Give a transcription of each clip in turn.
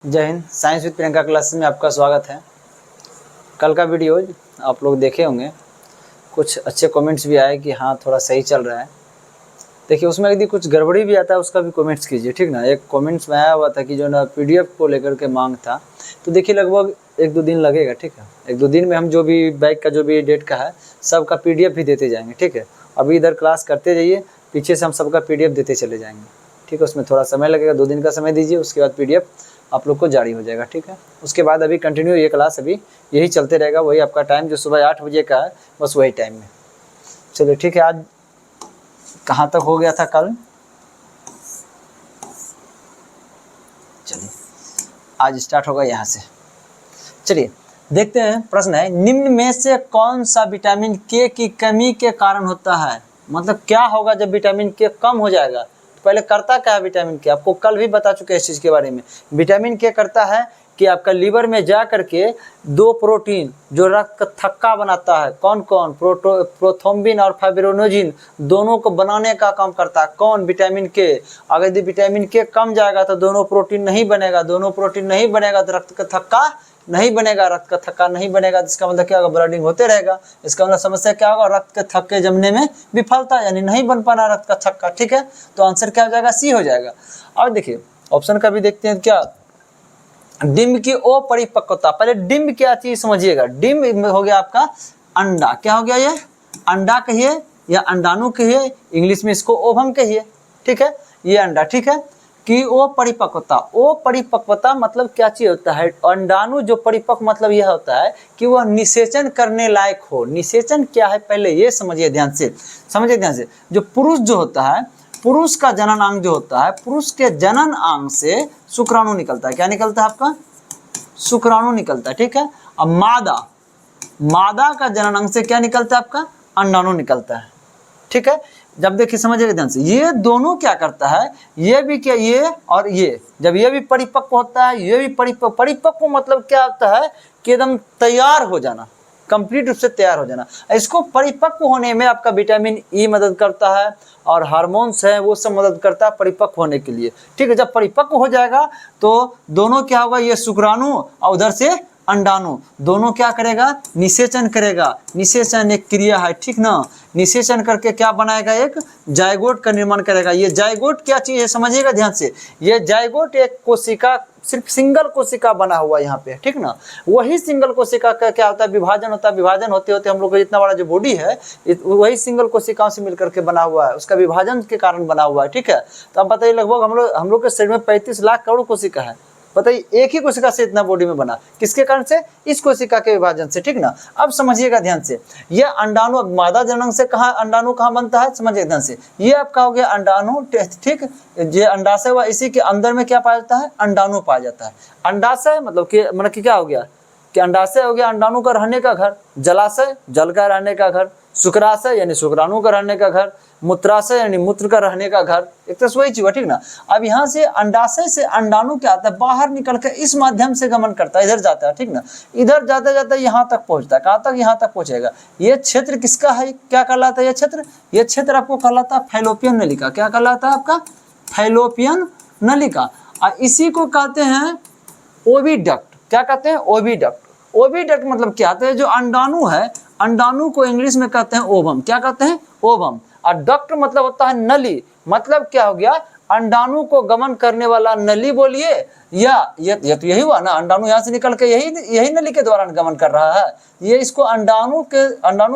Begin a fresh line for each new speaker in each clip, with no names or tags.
जय Hind. Science with Priyanka classes में आपका स्वागत है। कल का वीडियो आप लोग देखे होंगे, कुछ अच्छे कमेंट्स भी आए कि हाँ थोड़ा सही चल रहा है। देखिए उसमें यदि कुछ गड़बड़ी भी आता है उसका भी कमेंट्स कीजिए, ठीक ना। एक कमेंट्स में आया हुआ था कि जो ना PDF को लेकर के मांग था, तो देखिए लगभग 1-2 दिन लगेगा, ठीक है। 1-2 दिन में हम जो भी बैग का जो भी डेट का है सबका PDF भी देते जाएंगे, ठीक है। अभी इधर क्लास करते जाइए, पीछे से हम सबका PDF देते चले जाएंगे, ठीक है। उसमें थोड़ा समय लगेगा, 2 दिन का समय दीजिए, उसके बाद PDF आप लोग को जारी हो जाएगा, ठीक है। उसके बाद अभी कंटिन्यू ये क्लास अभी यही चलते रहेगा, वही आपका टाइम जो सुबह 8 बजे का है, बस वही टाइम में। चलिए ठीक है, आज कहाँ तक हो गया था कल, चलिए आज स्टार्ट होगा यहाँ से। चलिए देखते हैं, प्रश्न है निम्न में से कौन सा विटामिन के की कमी के कारण होता है। मतलब क्या होगा जब विटामिन के कम हो जाएगा। पहले करता क्या है विटामिन के, आपको कल भी बता चुके हैं इस चीज़ के बारे में। विटामिन के करता है कि आपका लीवर में जा करके 2 प्रोटीन जो रक्त का थक्का बनाता है, कौन कौन, प्रोथ्रोम्बिन और फाइब्रिनोजिन, दोनों को बनाने का काम करता है कौन, विटामिन के। अगर यदि विटामिन के कम जाएगा तो दोनों प्रोटीन नहीं बनेगा, दोनों प्रोटीन नहीं बनेगा तो रक्त का थक्का नहीं बनेगा, रक्त का थक्का नहीं बनेगा तो इसका मतलब क्या होगा, ब्लडिंग होते रहेगा। इसका मतलब समस्या क्या होगा, रक्त के थक्के जमने में विफलता, यानी नहीं बन पाना रक्त का थक्का, ठीक है। तो आंसर क्या हो जाएगा, सी हो जाएगा। और देखिए ऑप्शन का भी देखते हैं क्या, डिम्ब की अपरिपक्वता। पहले डिम्ब क्या चीज समझिएगा। डिम्ब हो गया आपका अंडा, क्या हो गया, ये अंडा कहिए या अंडाणु कहिए, इंग्लिश में इसको ओवम कहिए, ठीक है। ये अंडा, ठीक है। कि ओ परिपक्वता मतलब क्या चीज होता है, अंडाणु जो परिपक्व मतलब यह होता है कि वह निषेचन करने लायक हो। निषेचन क्या है पहले ये समझिए ध्यान से, समझिए ध्यान से। जो पुरुष जो होता है, पुरुष का जनन अंग जो होता है, पुरुष के जनन अंग से शुक्राणु निकलता है। क्या निकलता है आपका, शुक्राणु निकलता है, ठीक है। अब मादा का जनन अंग से क्या निकलता है आपका, अंडाणु निकलता है, ठीक है। जब देखिए समझिएगा ध्यान से, ये दोनों क्या करता है, ये भी क्या, ये और ये, जब ये भी परिपक्व होता है, ये भी परिपक्व मतलब क्या होता है कि एकदम तैयार हो जाना, कंप्लीट रूप से तैयार हो जाना। इसको परिपक्व होने में आपका विटामिन ई मदद करता है और हार्मोन्स है वो सब मदद करता है परिपक्व होने के लिए, ठीक है। जब परिपक्व हो जाएगा तो दोनों क्या होगा, ये शुक्राणु और उधर से अंडाणु दोनों क्या करेगा, निषेचन करेगा। निषेचन एक क्रिया है, ठीक ना। निषेचन करके क्या बनाएगा, एक जायगोट का निर्माण करेगा। ये जायगोट क्या चीज है समझिएगा ध्यान से। ये जायगोट एक कोशिका, सिर्फ सिंगल कोशिका बना हुआ यहाँ पे, ठीक ना। वही सिंगल कोशिका का क्या होता है, विभाजन होता है। विभाजन होते होते हम लोग का इतना बड़ा जो बॉडी है वही सिंगल कोशिकाओं से मिलकर के बना हुआ है, उसका विभाजन के कारण बना हुआ है, ठीक है। तो अब बताइए लगभग हम लोग के शरीर में 35 लाख करोड़ कोशिका है। बताइए एक ही कोशिका से इतना बॉडी में बना, किसके कारण से, इस कोशिका के विभाजन से, ठीक ना। अब समझिएगा ध्यान से, ये अंडाणु मादा जनन से कहाँ अंडाणु कहाँ बनता है, समझिए ध्यान से। ये आपका हो गया अंडाणु, ठीक। ये अंडाशय हुआ, इसी के अंदर में क्या पाया जाता है, अंडाणु पाया जाता है। अंडाशय मतलब कि क्या हो गया कि अंडाशय हो गया अंडाणु का रहने का घर, जलाशय जल का रहने का घर, शुक्राशय यानी शुक्राणु का रहने का घर, मूत्राशय यानी मूत्र का रहने का घर, एक तो वही चीज, ठीक ना। अब यहाँ से अंडाशय से अंडाणु क्या आता है, बाहर निकल कर इस माध्यम से गमन करता है, इधर जाता है, ठीक ना। इधर जाते जाते यहाँ तक पहुँचता है, कहाँ तक, यहाँ तक पहुँचेगा। ये क्षेत्र किसका है, क्या कहलाता है ये क्षेत्र आपको कहलाता है फैलोपियन नलिका। क्या कहलाता है आपका, फैलोपियन नलिका। और इसी को कहते हैं ओविडक्ट। क्या कहते हैं, ओविडक्ट। ओविडक्ट मतलब क्या होता है, जो अंडाणु है, अंडाणु को इंग्लिश में कहते हैं ओवम। क्या कहते हैं, ओवम। और डक्ट मतलब होता है नली। मतलब क्या हो गया, अंडाणु को गमन करने वाला नली बोलिए, या ये तो यही हुआ ना, अंडाणु यहाँ से निकल के यही नली के द्वारा गमन कर रहा है। ये इसको अंडाणु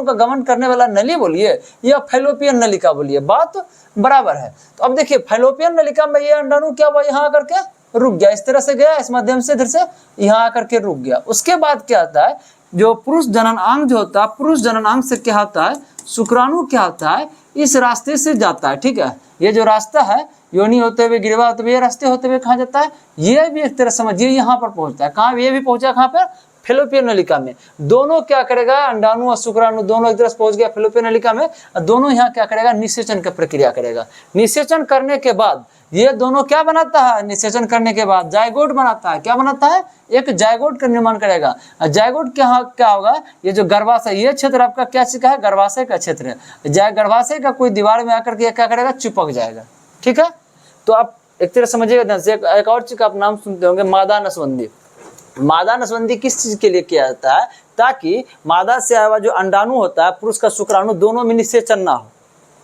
का गमन करने वाला नली बोलिए या फैलोपियन नलिका बोलिए, बात बराबर है। तो अब देखिए फैलोपियन नलिका में ये अंडाणु क्या हुआ, यहाँ आकर के रुक गया, इस तरह से गया, इस माध्यम से इधर से यहाँ आकर के रुक गया। उसके बाद क्या होता है, जो पुरुष जनन अंग जो होता है, पुरुष जनन अंग से क्या होता है, शुक्राणु क्या होता है, इस रास्ते से जाता है, ठीक है। ये जो रास्ता है, योनि होते हुए गिरवा होते हुए, ये रास्ते होते हुए कहाँ जाता है, ये भी एक तरह समझिए यहाँ पर पहुंचता है। कहाँ, ये भी पहुंचा कहाँ पर, फैलोपियन नलिका में। दोनों क्या करेगा, अंडाणु और शुक्राणु दोनों एक तरह से पहुंच गया फैलोपियन नलिका में। दोनों यहाँ क्या करेगा, निषेचन की प्रक्रिया करेगा। निषेचन करने के बाद ये दोनों क्या बनाता है, निषेचन करने के बाद जायगोट बनाता है। क्या बनाता है, एक जायगोट का निर्माण करेगा। जायगोट क्या होगा, ये जो गर्भाशय, ये क्षेत्र आपका क्या है, गर्भाशय का क्षेत्र है। गर्भाशय का कोई दीवार में आकर के क्या करेगा, चिपक जाएगा, ठीक है। तो अब एक तरह समझिएगा ध्यान से, एक और चीज का आप नाम सुनते होंगे, मादा नसबंदी। मादा नसबंदी किस चीज के लिए किया जाता है? ताकि मादा से आया हुआ जो अंडाणु होता है, पुरुष का शुक्राणु, दोनों में निषेचन ना हो।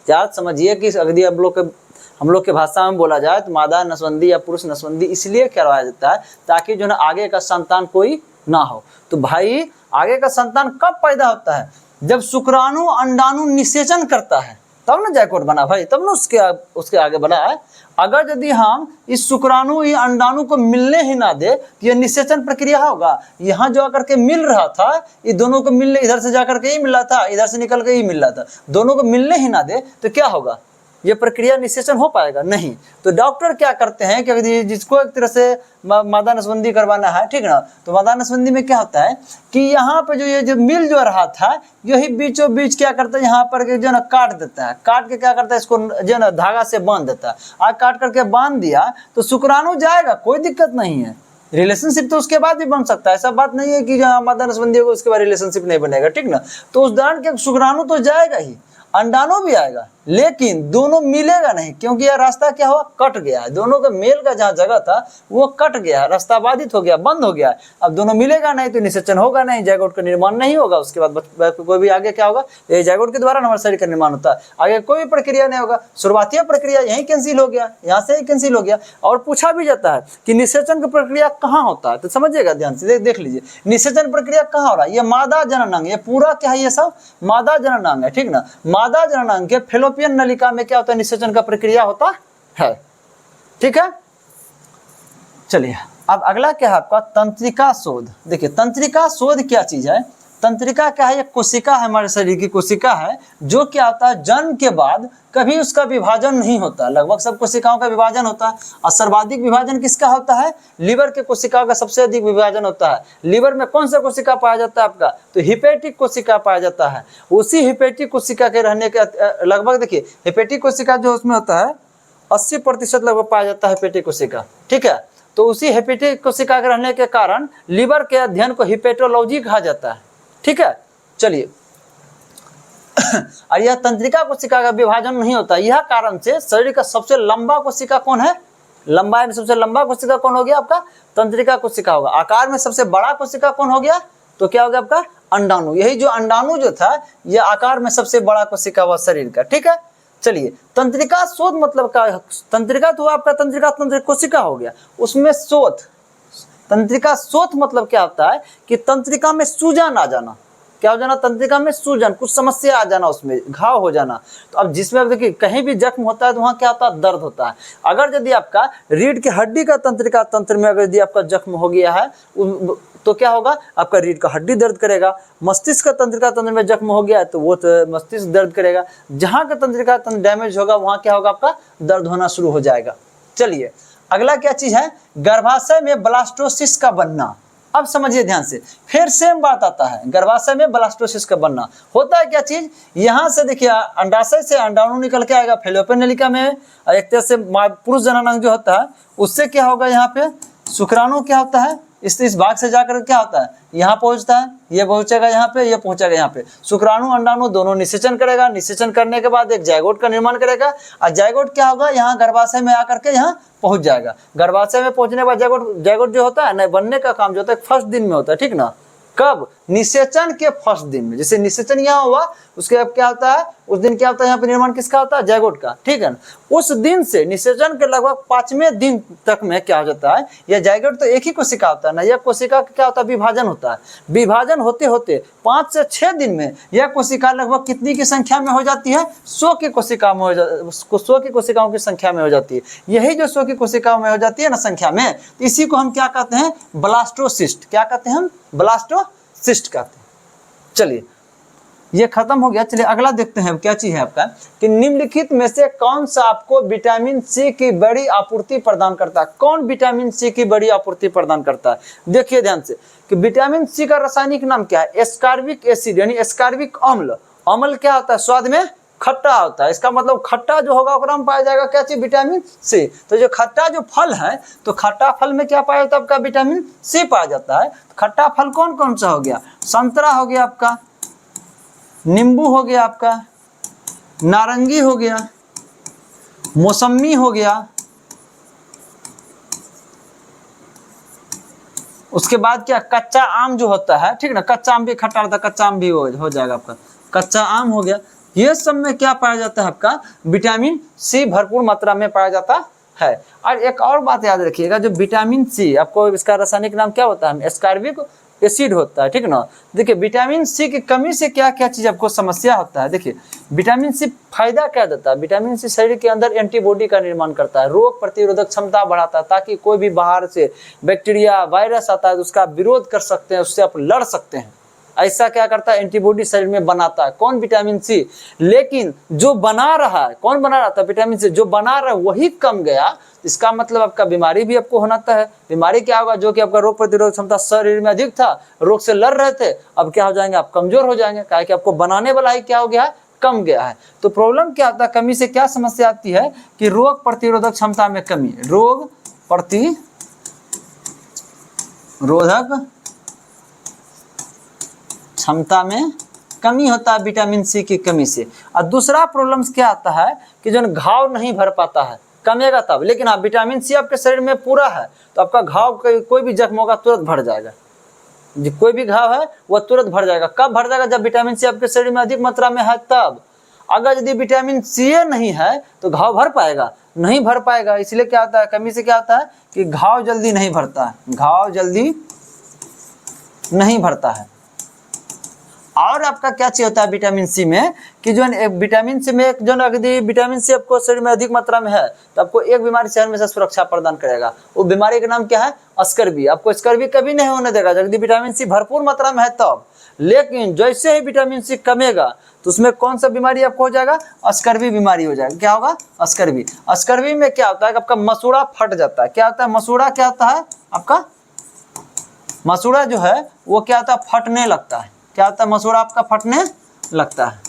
क्या समझिए कि अगली हम लोग के भाषा में बोला जाए तो मादा नसबंदी या पुरुष नसबंदी इसलिए करवाया जाता है ताकि जो है आगे का संतान कोई ना हो। तो भाई आगे का संतान कब पैदा होता है? जब शुक्राणु अंडाणु निषेचन करता है, तब ना जायकोट बना भाई, तब ना उसके आगे बना है। अगर यदि हम इस शुक्राणु या अंडाणु को मिलने ही ना दे तो यह निषेचन प्रक्रिया होगा। यहाँ जो आकर के मिल रहा था, ये दोनों को मिलने, इधर से जाकर के ही मिल रहा था, इधर से निकल के ही मिल रहा था, दोनों को मिलने ही ना दे तो क्या होगा? ये प्रक्रिया निषेचन हो पाएगा? नहीं। तो डॉक्टर क्या करते हैं कि जिसको एक तरह से मादा नसबंदी करवाना है, ठीक ना, तो मादा नसबंदी में क्या होता है कि यहाँ पे जो ये जो मिल जो रहा था, यही बीचों बीच क्या करता है, यहाँ पर जो है ना काट देता है, काट के क्या करता है, इसको जो है ना धागा से बांध देता है। आज काट करके बांध दिया तो शुक्राणु जाएगा, कोई दिक्कत नहीं है। रिलेशनशिप तो उसके बाद भी बन सकता है, ऐसा बात नहीं है कि जहाँ मादा नसबंदी होगा उसके बाद रिलेशनशिप नहीं बनेगा, ठीक ना। तो उस दौरान के शुक्राणु तो जाएगा ही, अंडाणु भी आएगा, लेकिन दोनों मिलेगा नहीं, क्योंकि यह रास्ता क्या हुआ, कट गया है। दोनों का मेल का जहाँ जगह था वो कट गया है, रास्ता बाधित हो गया, बंद हो गया। अब दोनों मिलेगा नहीं तो निषेचन होगा नहीं, जायगोट का निर्माण नहीं होगा। उसके बाद कोई भी आगे क्या होगा, ये जायगोट के द्वारा हमारे शरीर का निर्माण होता है, आगे कोई भी प्रक्रिया नहीं होगा। शुरुआती प्रक्रिया यही कैंसिल हो गया, यहाँ से ही कैंसिल हो गया। और पूछा भी जाता है कि निषेचन की प्रक्रिया कहाँ होता है, तो समझिएगा ध्यान से, देख लीजिए निषेचन प्रक्रिया कहाँ हो रहा है। ये मादा जननांग, ये पूरा क्या है, ये सब मादा जननांग है, ठीक ना। मादा जननांग के फैलोपियन नलिका में क्या होता है, निषेचन का प्रक्रिया होता है, ठीक है। चलिए अब अगला क्या है आपका, तंत्रिका शोध। देखिए तंत्रिका शोध क्या चीज है? तंत्रिका क्या है? ये कोशिका है, हमारे शरीर की कोशिका है, जो क्या होता है, जन्म के बाद कभी उसका विभाजन नहीं होता। लगभग सब कोशिकाओं का विभाजन होता है, और सर्वाधिक विभाजन किसका होता है? लीवर के कोशिकाओं का सबसे अधिक विभाजन होता है। लीवर में कौन सा कोशिका पाया जाता है आपका? तो हिपेटिक कोशिका पाया जाता है। उसी हिपेटिक कोशिका के रहने के लगभग, देखिए हिपेटिक कोशिका जो उसमें होता है 80% लगभग पाया जाता है हिपेटिक कोशिका, ठीक है। तो उसी हिपेटिक कोशिका के रहने के कारण लीवर के अध्ययन को हिपेटोलॉजी कहा जाता है, ठीक है। चलिए और यह तंत्रिका कोशिका का विभाजन नहीं होता। यह कारण से शरीर का सबसे लंबा कोशिका कौन है? लंबाई में सबसे लंबा कोशिका कौन हो गया आपका? तंत्रिका कोशिका होगा। आकार में सबसे बड़ा कोशिका कौन हो गया? तो क्या हो गया आपका? अंडाणु। यही जो अंडाणु जो था, यह आकार में सबसे बड़ा कोशिका हुआ शरीर का, ठीक है। चलिए तंत्रिका शोध मतलब क्या? तंत्रिका तो आपका तंत्रिका कोशिका हो गया, उसमें शोध, तंत्रिका शोथ मतलब क्या होता है कि तंत्रिका में सूजन आ जाना। क्या हो जाना? तंत्रिका में सूजन, कुछ समस्या आ जाना, उसमें घाव हो जाना। तो अब जिसमें अब देखिए कहीं भी जख्म होता है तो वहाँ क्या होता है? दर्द होता है। अगर यदि आपका रीढ़ की हड्डी का तंत्रिका तंत्र में अगर यदि आपका जख्म हो गया है तो क्या होगा? आपका रीढ़ का हड्डी दर्द करेगा। मस्तिष्क का तंत्रिका तंत्र में जख्म हो गया है तो वो मस्तिष्क दर्द करेगा। जहाँ का तंत्रिका तंत्र डैमेज होगा वहाँ क्या होगा? आपका दर्द होना शुरू हो जाएगा। चलिए अगला क्या चीज है? गर्भाशय में ब्लास्टोसिस्ट का बनना। अब समझिए ध्यान से, फिर सेम बात आता है, गर्भाशय में ब्लास्टोसिस्ट का बनना होता है क्या चीज? यहाँ से देखिए अंडाशय से अंडाणु निकल के आएगा फैलोपियन नलिका में, एक तरह से पुरुष जननांग जो होता है उससे क्या होगा? यहाँ पे शुक्राणु क्या होता है, इस भाग से जाकर क्या होता है? यहाँ पहुंचता है, ये पहुंचेगा यहाँ पे, ये पहुंचेगा यहाँ पे। शुक्राणु अंडाणु दोनों निषेचन करेगा, निषेचन करने के बाद एक जायगोट का निर्माण करेगा, और जायगोट क्या होगा? यहाँ गर्भाशय में आकर के यहाँ पहुंच जाएगा। गर्भाशय में पहुंचने के बाद जायगोट जो होता है ना, बनने का काम जो होता है फर्स्ट दिन में होता है, ठीक ना। कब? निषेचन के फर्स्ट दिन में। जैसे निषेचन यहाँ हुआ उसके अब क्या होता है? उस दिन क्या होता है? यहाँ पे निर्माण किसका होता है? जायगोट का, ठीक है ना। उस दिन से निषेचन के लगभग 5वें दिन तक में क्या हो जाता है? यह जायगोट तो एक ही कोशिका होता है ना, यह कोशिका का क्या होता है? विभाजन होता है। विभाजन होते होते 5 से 6 दिन में यह कोशिका लगभग कितनी की संख्या में हो जाती है? 100 की कोशिका में 100 की कोशिकाओं की संख्या में हो जाती है। यही जो 100 की कोशिकाओं में हो जाती है ना संख्या में, इसी को हम क्या कहते हैं? ब्लास्टोसिस्ट। क्या कहते हैं हम? ब्लास्टोसिस्ट कहते हैं। चलिए ये खत्म हो गया। चलिए अगला देखते हैं क्या चीज है आपका, कि निम्नलिखित में से कौन सा आपको विटामिन सी की बड़ी आपूर्ति प्रदान करता है? कौन विटामिन सी की बड़ी आपूर्ति प्रदान करता है? देखिए ध्यान से कि विटामिन सी का रासायनिक नाम क्या है? एस्कार्बिक एसिड यानी एस्कार्बिक अम्ल। अम्ल क्या होता है? स्वाद में खट्टा होता है। इसका मतलब खट्टा जो होगा ओकरा में पाया जाएगा क्या चीज? Vitamin C. तो जो खट्टा जो फल है, तो खट्टा फल में क्या पाया जाता है? आपका विटामिन सी पाया जाता है। खट्टा फल कौन कौन सा हो गया? संतरा हो गया आपका, नींबू हो गया आपका, नारंगी हो गया, मौसमी हो गया, उसके बाद क्या, कच्चा आम जो होता है, ठीक ना, कच्चा आम भी खट्टा रहता है, कच्चा आम भी हो जाएगा आपका, कच्चा आम हो गया। ये सब में क्या पाया जाता है आपका, विटामिन सी भरपूर मात्रा में पाया जाता है। और एक और बात याद रखिएगा, जो विटामिन सी, आपको इसका रासायनिक नाम क्या होता है, एस्कॉर्बिक एसिड होता है, ठीक ना। देखिए विटामिन सी की कमी से क्या क्या चीज आपको समस्या होता है। देखिए विटामिन सी फायदा क्या देता है, विटामिन सी शरीर के अंदर एंटीबॉडी का निर्माण करता है, रोग प्रतिरोधक क्षमता बढ़ाता है, ताकि कोई भी बाहर से बैक्टीरिया वायरस आता है तो उसका विरोध कर सकते हैं, उससे आप लड़ सकते हैं। ऐसा क्या करता है, एंटीबॉडी शरीर में बनाता है, कौन, विटामिन सी। लेकिन जो बना रहा है, कौन बना रहा था, विटामिन सी, जो बना रहा है वही कम गया, इसका मतलब आपका बीमारी भी आपको होना है। बीमारी क्या होगा, जो कि आपका रोग प्रतिरोधक क्षमता शरीर में अधिक था, रोग से लड़ रहे थे, अब क्या हो जाएंगे, आप कमजोर हो जाएंगे, क्या कि आपको बनाने वाला ही क्या हो गया, कम गया है। तो प्रॉब्लम क्या आता है, कमी से क्या समस्या आती है कि रोग प्रतिरोधक क्षमता में कमी, रोग प्रतिरोधक क्षमता में कमी होता है विटामिन सी की कमी से। और दूसरा प्रॉब्लम क्या आता है कि जो घाव नहीं भर पाता है, कमेगा तब, लेकिन आप विटामिन सी आपके शरीर में पूरा है तो आपका घाव कोई भी जख्म होगा तुरंत भर जाएगा, कोई भी घाव है वह तुरंत भर जाएगा। कब भर जाएगा, जब विटामिन सी आपके शरीर में अधिक मात्रा में है तब। अगर यदि विटामिन सी नहीं है तो घाव भर पाएगा, नहीं भर पाएगा। इसलिए क्या होता है, कमी से क्या होता है कि घाव जल्दी नहीं भरता है, घाव जल्दी नहीं भरता है। और आपका क्या चाहिए होता है विटामिन सी में कि जो विटामिन सी में जो यदि विटामिन सी आपको शरीर में अधिक मात्रा में है तो आपको एक बीमारी से हमेशा सुरक्षा प्रदान करेगा। वो बीमारी का नाम क्या है, स्कर्वी। आपको स्कर्वी कभी नहीं होने देगा यदि विटामिन सी भरपूर मात्रा में है तब। लेकिन जैसे ही विटामिन सी कमेगा तो उसमें कौन सा बीमारी आपको हो जाएगा, स्कर्वी बीमारी हो जाएगा। क्या होगा, स्कर्वी। स्कर्वी में क्या होता है कि आपका मसूड़ा फट जाता है। क्या होता है, मसूड़ा क्या होता है आपका, मसूड़ा जो है वो क्या होता है, फटने लगता है। क्या होता है, मसूड़ा आपका फटने लगता है।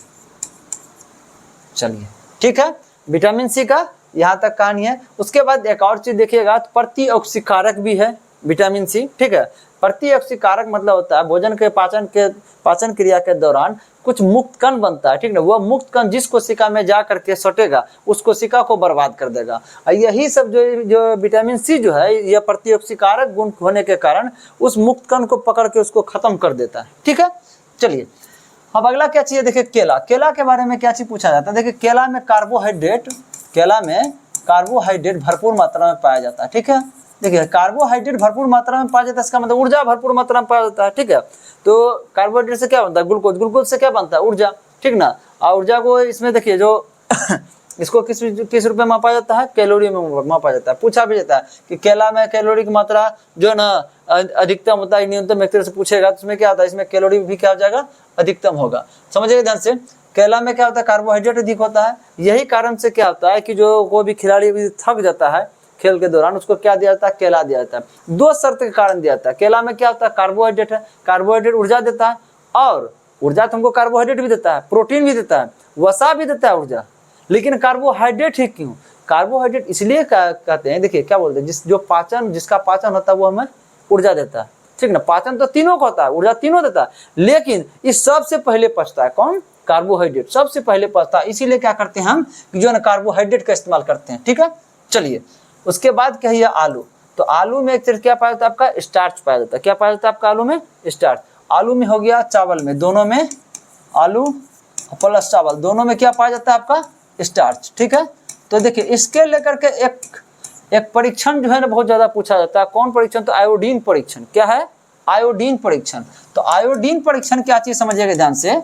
चलिए ठीक है, विटामिन सी का यहाँ तक कहानी है। उसके बाद एक और चीज देखिएगा, तो प्रतिऑक्सीकारक भी है विटामिन सी, ठीक है। प्रतिऑक्सीकारक मतलब होता है भोजन के पाचन क्रिया के दौरान कुछ मुक्त कण बनता है, ठीक ना। वह मुक्त कण जिस कोशिका में जा करके सटेगा उस कोशिका को बर्बाद कर देगा। यही सब जो विटामिन सी जो है यह प्रतिऑक्सीकारक गुण होने के कारण उस मुक्त कण को पकड़ के उसको खत्म कर देता है, ठीक है। चलिए अब अगला क्या चाहिए, देखिए केला। केला के बारे में क्या चीज पूछा जाता है, देखिए केला में कार्बोहाइड्रेट भरपूर मात्रा में पाया जाता है, ठीक है। देखिए कार्बोहाइड्रेट भरपूर मात्रा में पाया जाता है, इसका मतलब ऊर्जा भरपूर मात्रा में पाया जाता है, ठीक है। तो कार्बोहाइड्रेट से क्या बनता है, ग्लूकोज से क्या बनता है, ऊर्जा, ठीक ना। और ऊर्जा को इसमें देखिए जो इसको किस रूप में मापा जाता है, कैलोरी में मापा जाता है। पूछा भी जाता है कि केला में कैलोरी की मात्रा जो है ना अधिकतम होता है, न्यूनतम एक तरह से पूछेगा तो इसमें क्या होता है, इसमें कैलोरी भी क्या हो जाएगा, अधिकतम होगा। समझिएगा ध्यान से, केला में क्या होता है, कार्बोहाइड्रेट अधिक होता है। यही कारण से क्या होता है कि जो कोई भी खिलाड़ी थक जाता है खेल के दौरान उसको क्या दिया जाता है, केला दिया जाता है। दो शर्त के कारण दिया जाता है। केला में क्या होता है, कार्बोहाइड्रेट है, कार्बोहाइड्रेट ऊर्जा देता है, और ऊर्जा तुमको कार्बोहाइड्रेट भी देता है, प्रोटीन भी देता है, वसा भी देता है ऊर्जा। लेकिन कार्बोहाइड्रेट ही क्यों, कार्बोहाइड्रेट इसलिए कहते हैं, देखिए क्या बोलते हैं, जिसका पाचन होता है वो हमें ऊर्जा देता है, ठीक ना। पाचन तो तीनों का होता है, ऊर्जा तीनों देता है, लेकिन इस सबसे पहले पचता है कौन, कार्बोहाइड्रेट सबसे पहले पचता है। इसीलिए क्या करते हैं हम कि जो है ना कार्बोहाइड्रेट का इस्तेमाल करते हैं, ठीक है। चलिए उसके बाद क्या है, आलू। तो आलू में एक चीज क्या पाया जाता है, आपका स्टार्च पाया जाता है। क्या पाया जाता है आपका आलू में, स्टार्च। आलू में हो गया, चावल में, दोनों में, आलू प्लस चावल दोनों में क्या पाया जाता है आपका, स्टार्च, ठीक है। तो देखिए इसके लेकर के एक परीक्षण जो है ना बहुत ज्यादा पूछा जाता है। कौन परीक्षण, तो आयोडीन परीक्षण। क्या है, आयोडीन परीक्षण। तो आयोडीन परीक्षण क्या चीज समझिएगा ध्यान से,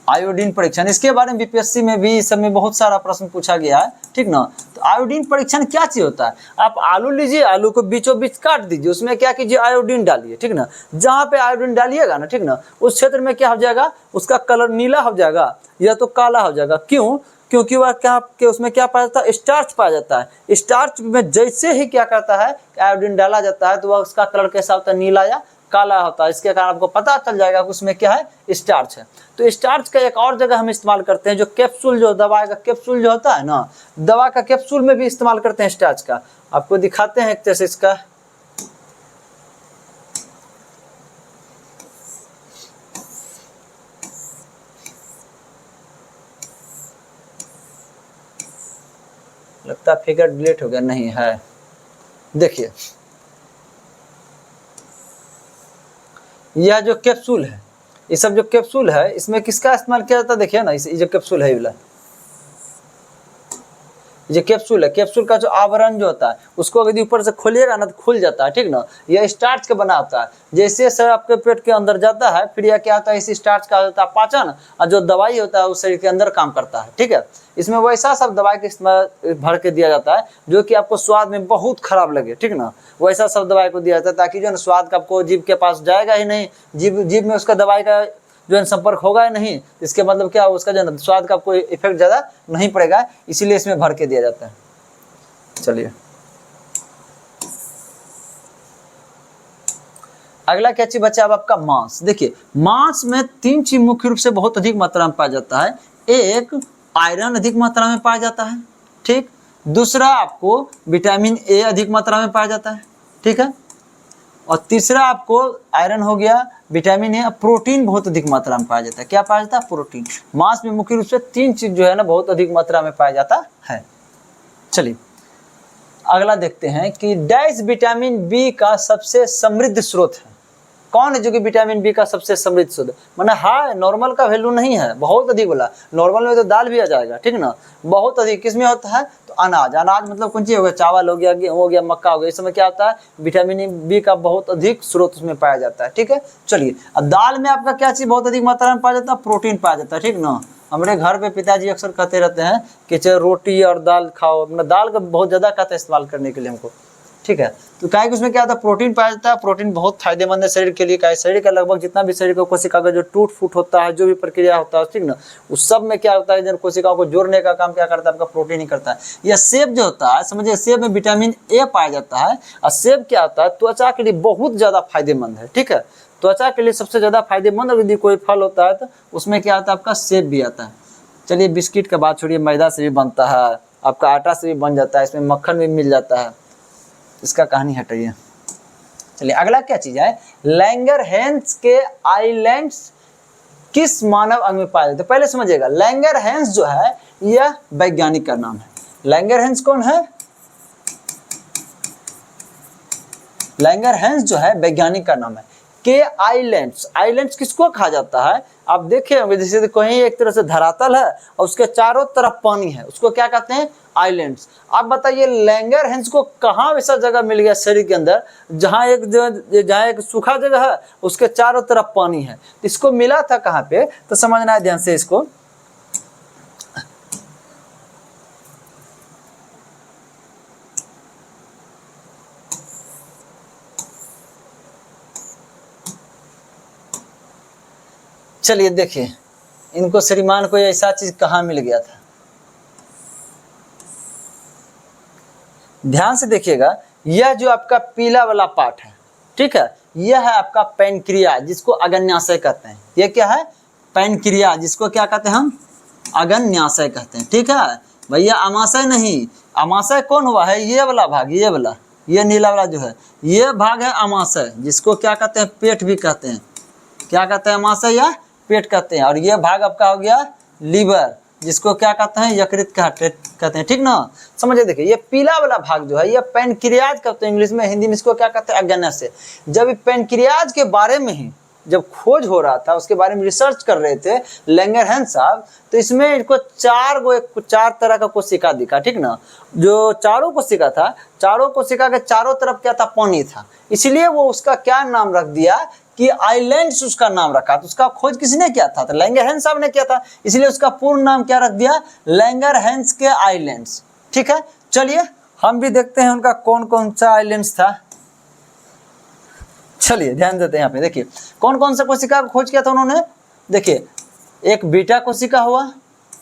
आयोडीन परीक्षण, इसके बारे में बीपीएससी में भी इस समय बहुत सारा प्रश्न पूछा गया है, ठीक ना। तो आयोडीन परीक्षण क्या चीज होता है, आप आलू लीजिए, आलू को बीचों बीच काट दीजिए, उसमें क्या कीजिए, आयोडीन डालिए, ठीक ना। जहाँ पे आयोडीन डालिएगा ना, ठीक ना, उस क्षेत्र में क्या हो जाएगा, उसका कलर नीला हो जाएगा या तो काला हो जाएगा। क्यों, क्योंकि वह क्या कि उसमें क्या पाया जाता है, स्टार्च पाया जाता है। स्टार्च में जैसे ही क्या करता है, आयोडीन डाला जाता है तो वह उसका कलर कैसा होता है, नीला या काला होता है। इसके कारण आपको पता चल जाएगा कि उसमें क्या है, स्टार्च है। तो स्टार्च का एक और जगह हम इस्तेमाल करते हैं, जो कैप्सूल, जो दवा का कैप्सूल जो होता है ना, दवा का कैप्सूल में भी इस्तेमाल करते हैं स्टार्च का। आपको दिखाते हैं एक तरह से इसका, लगता है फिगर डिलीट हो गया, नहीं है, देखिए यह जो कैप्सूल है, ये सब जो कैप्सूल है इसमें किसका इस्तेमाल किया जाता है, देखिए ना, इस जो कैप्सूल है, ये कैप्सूल है, कैप्सूल का जो आवरण जो होता है उसको यदि ऊपर से खोलिएगा ना तो खुल जाता है, ठीक ना। यह स्टार्च का बना होता है, जैसे सर आपके पेट के अंदर जाता है फिर यह क्या होता है, इस स्टार्च का होता है पाचन, और जो दवाई होता है उस शरीर के अंदर काम करता है, ठीक है। इसमें वैसा सब दवाई के इस्तेमाल भर के दिया जाता है जो कि आपको स्वाद में बहुत खराब लगे, ठीक ना, वैसा सब दवाई को दिया जाता है ताकि जो है स्वाद का आपको जीभ के पास जाएगा ही नहीं, जीभ में उसका दवाई का जो है संपर्क होगा ही नहीं, इसके मतलब क्या, उसका जो है स्वाद का कोई इफेक्ट ज़्यादा नहीं पड़ेगा, इसीलिए इसमें भर के दिया जाता है। चलिए अगला क्या चीज बचा अब आपका मांस। देखिए मांस में 3 चीज मुख्य रूप से बहुत अधिक मात्रा में पाया जाता है। एक, आयरन अधिक मात्रा में पाया जाता है, ठीक। दूसरा, आपको विटामिन ए अधिक मात्रा में पाया जाता है, ठीक है। और तीसरा आपको आयरन हो गया, विटामिन ए, प्रोटीन बहुत अधिक मात्रा में पाया जाता है। क्या पाया जाता है, प्रोटीन। मांस में मुख्य रूप से 3 चीज जो है ना बहुत अधिक मात्रा में पाया जाता है। चलिए अगला देखते हैं कि डैश विटामिन बी का सबसे समृद्ध स्रोत है। कौन है जो कि विटामिन बी का सबसे समृद्ध स्रोत, माना हाई, नॉर्मल का वैल्यू नहीं है, बहुत अधिक बोला, नॉर्मल में तो दाल भी आ जाएगा, ठीक ना। बहुत अधिक किस में होता है, तो अनाज, अनाज मतलब कौन चीज हो गया, चावल हो गया, गेहूं हो गया, मक्का हो गया, इस समय क्या होता है, विटामिन बी का बहुत अधिक स्रोत उसमें पाया जाता है, ठीक है। चलिए अब दाल में आपका क्या चीज बहुत अधिक मात्रा में पाया जाता है, प्रोटीन पाया जाता है, ठीक ना। हमारे घर पे पिताजी अक्सर कहते रहते हैं कि चाहे रोटी और दाल खाओ, मतलब दाल का बहुत ज़्यादा कहते हैं इस्तेमाल करने के लिए हमको, ठीक है। तो क्या है कि उसमें क्या होता है, प्रोटीन पाया जाता है। प्रोटीन बहुत फायदेमंद है शरीर के लिए। क्या है, शरीर का लगभग जितना भी शरीर का कोशिका का जो टूट फूट होता है, जो भी प्रक्रिया होता है, ठीक ना, उस सब में क्या होता है, जन कोशिकाओं को जोड़ने का काम क्या करता है, आपका प्रोटीन ही करता है। यह सेब जो होता है, समझिए सेब में विटामिन ए पाया जाता है, और सेब क्या होता है, त्वचा के लिए बहुत ज़्यादा फायदेमंद है, ठीक है। त्वचा के लिए सबसे ज़्यादा फायदेमंद यदि कोई फल होता है तो उसमें क्या आता है, आपका सेब भी आता है। चलिए बिस्किट का बात छोड़िए, मैदा से भी बनता है, आपका आटा से भी बन जाता है, इसमें मक्खन भी मिल जाता है, इसका कहानी हटाइए। चलिए अगला क्या चीज है, लैंगरहैंस के आइलैंड्स किस मानव अंग में पाए जाते हैं। पहले समझिएगा, लैंगरहैंस जो है यह वैज्ञानिक का नाम है। लैंगरहैंस कौन है, लैंगरहैंस जो है वैज्ञानिक का नाम है। के आइलैंड्स, आइलैंड्स किसको कहा जाता है, आप देखे होंगे जैसे कहीं एक तरह से धरातल है और उसके चारों तरफ पानी है, उसको क्या कहते हैं, आइलैंड्स। आप बताइए लैंगरहैंस को कहाँ ऐसा जगह मिल गया शरीर के अंदर जहाँ एक सूखा जगह है, उसके चारों तरफ पानी है। इसको मिला था कहाँ पे, तो समझना है ध्यान से इसको। चलिए देखिए इनको, श्रीमान को ऐसा चीज कहाँ मिल गया था, ध्यान से देखिएगा। यह जो आपका पीला वाला पार्ट है, ठीक है, यह है आपका पैनक्रिया, जिसको अग्न्याशय कहते हैं। यह क्या है, पैनक्रिया, जिसको क्या कहते हैं हम, अग्न्याशय कहते हैं, ठीक है भैया, अमाशय नहीं। अमाशय कौन हुआ है, ये वाला भाग, ये वाला, ये नीला वाला जो है, ये भाग है अमाशय, जिसको क्या कहते हैं, पेट भी कहते हैं। क्या कहते हैं, अमाशय या पेट कहते हैं। और ये भाग आपका हो गया लीवर, जिसको क्या कहते हैं, यकृत कहते हैं, ठीक ना। समझिए देखिए, ये पीला वाला भाग जो है ये पैनक्रियाज कहते हैं इंग्लिश में, हिंदी में इसको क्या कहते हैं, अग्न्याशय। जब पैनक्रियाज के बारे में ही जब खोज हो रहा था, उसके बारे में रिसर्च कर रहे थे लैंगरहैंस साहब, तो इसमें इनको चार तरह का कोशिका दिखा, ठीक ना। जो चारों कोशिका था, चारों कोशिका के चारों तरफ क्या था, पानी था, इसलिए वो उसका क्या नाम रख दिया कि आइलैंड्स उसका नाम रखा। तो उसका खोज किसने किया था, तो लैंगरहैंस साहब ने किया था, इसलिए उसका पूर्ण नाम क्या रख दिया, लैंगरहैंस के आइलैंड्स, ठीक है। चलिए हम भी देखते हैं उनका कौन कौन सा आइलैंड्स था। चलिए ध्यान देते हैं यहाँ पे, देखिए कौन कौन सा कोशिका का खोज किया था उन्होंने। देखिए एक बीटा कोशिका हुआ,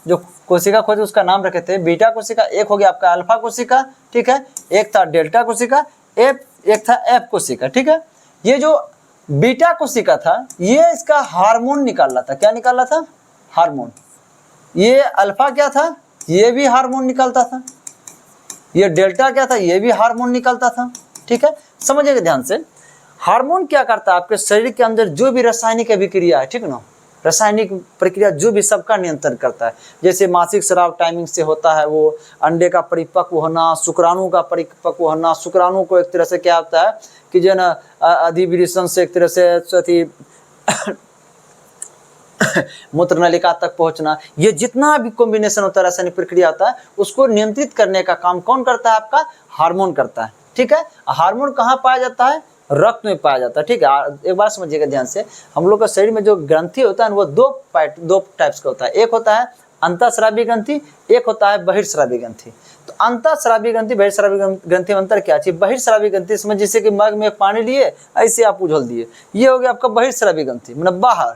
जो कोशिका खोज उसका नाम रखे थे बीटा कोशिका। एक हो गया आपका अल्फा कोशिका, ठीक है। एक था डेल्टा कोशिका, एक था एफ कोशिका, ठीक है। ये जो बीटा कोशिका था ये इसका हार्मोन निकाल रहा था। क्या निकाल रहा था, हार्मोन। ये अल्फा क्या था, ये भी हार्मोन निकालता था। ये डेल्टा क्या था, ये भी हार्मोन निकालता था, ठीक है। समझिएगा ध्यान से, हार्मोन क्या करता है, आपके शरीर के अंदर जो भी रासायनिक अभिक्रिया है, ठीक ना, रासायनिक प्रक्रिया जो भी सबका नियंत्रण करता है। जैसे मासिक स्राव टाइमिंग से होता है, वो अंडे का परिपक्व होना, शुक्राणु का परिपक्व होना, शुक्राणु को एक तरह से क्या होता है कि जो ना अधिविरेचन से एक तरह से मूत्र नलिका तक पहुंचना, ये जितना भी कॉम्बिनेशन होता है रासायनिक प्रक्रिया होता है उसको नियंत्रित करने का काम कौन करता है? आपका हार्मोन करता है। ठीक है, हार्मोन कहाँ पाया जाता है? रक्त में पाया जाता है। ठीक है, एक बार समझिएगा ध्यान से, हम लोग का शरीर में जो ग्रंथि होता है वो दो टाइप्स का होता है। एक होता है अंतःस्रावी ग्रंथि, एक होता है बहिर्स्रावी ग्रंथि। तो अंतःस्रावी ग्रंथि बहिर्स्रावी ग्रंथि में अंतर क्या है? बहिर्स्रावी ग्रंथि इसमें जैसे कि मग में पानी लिए ऐसे आप उझल दिए, ये हो गया आपका बहिर्स्रावी ग्रंथि, मतलब बाहर,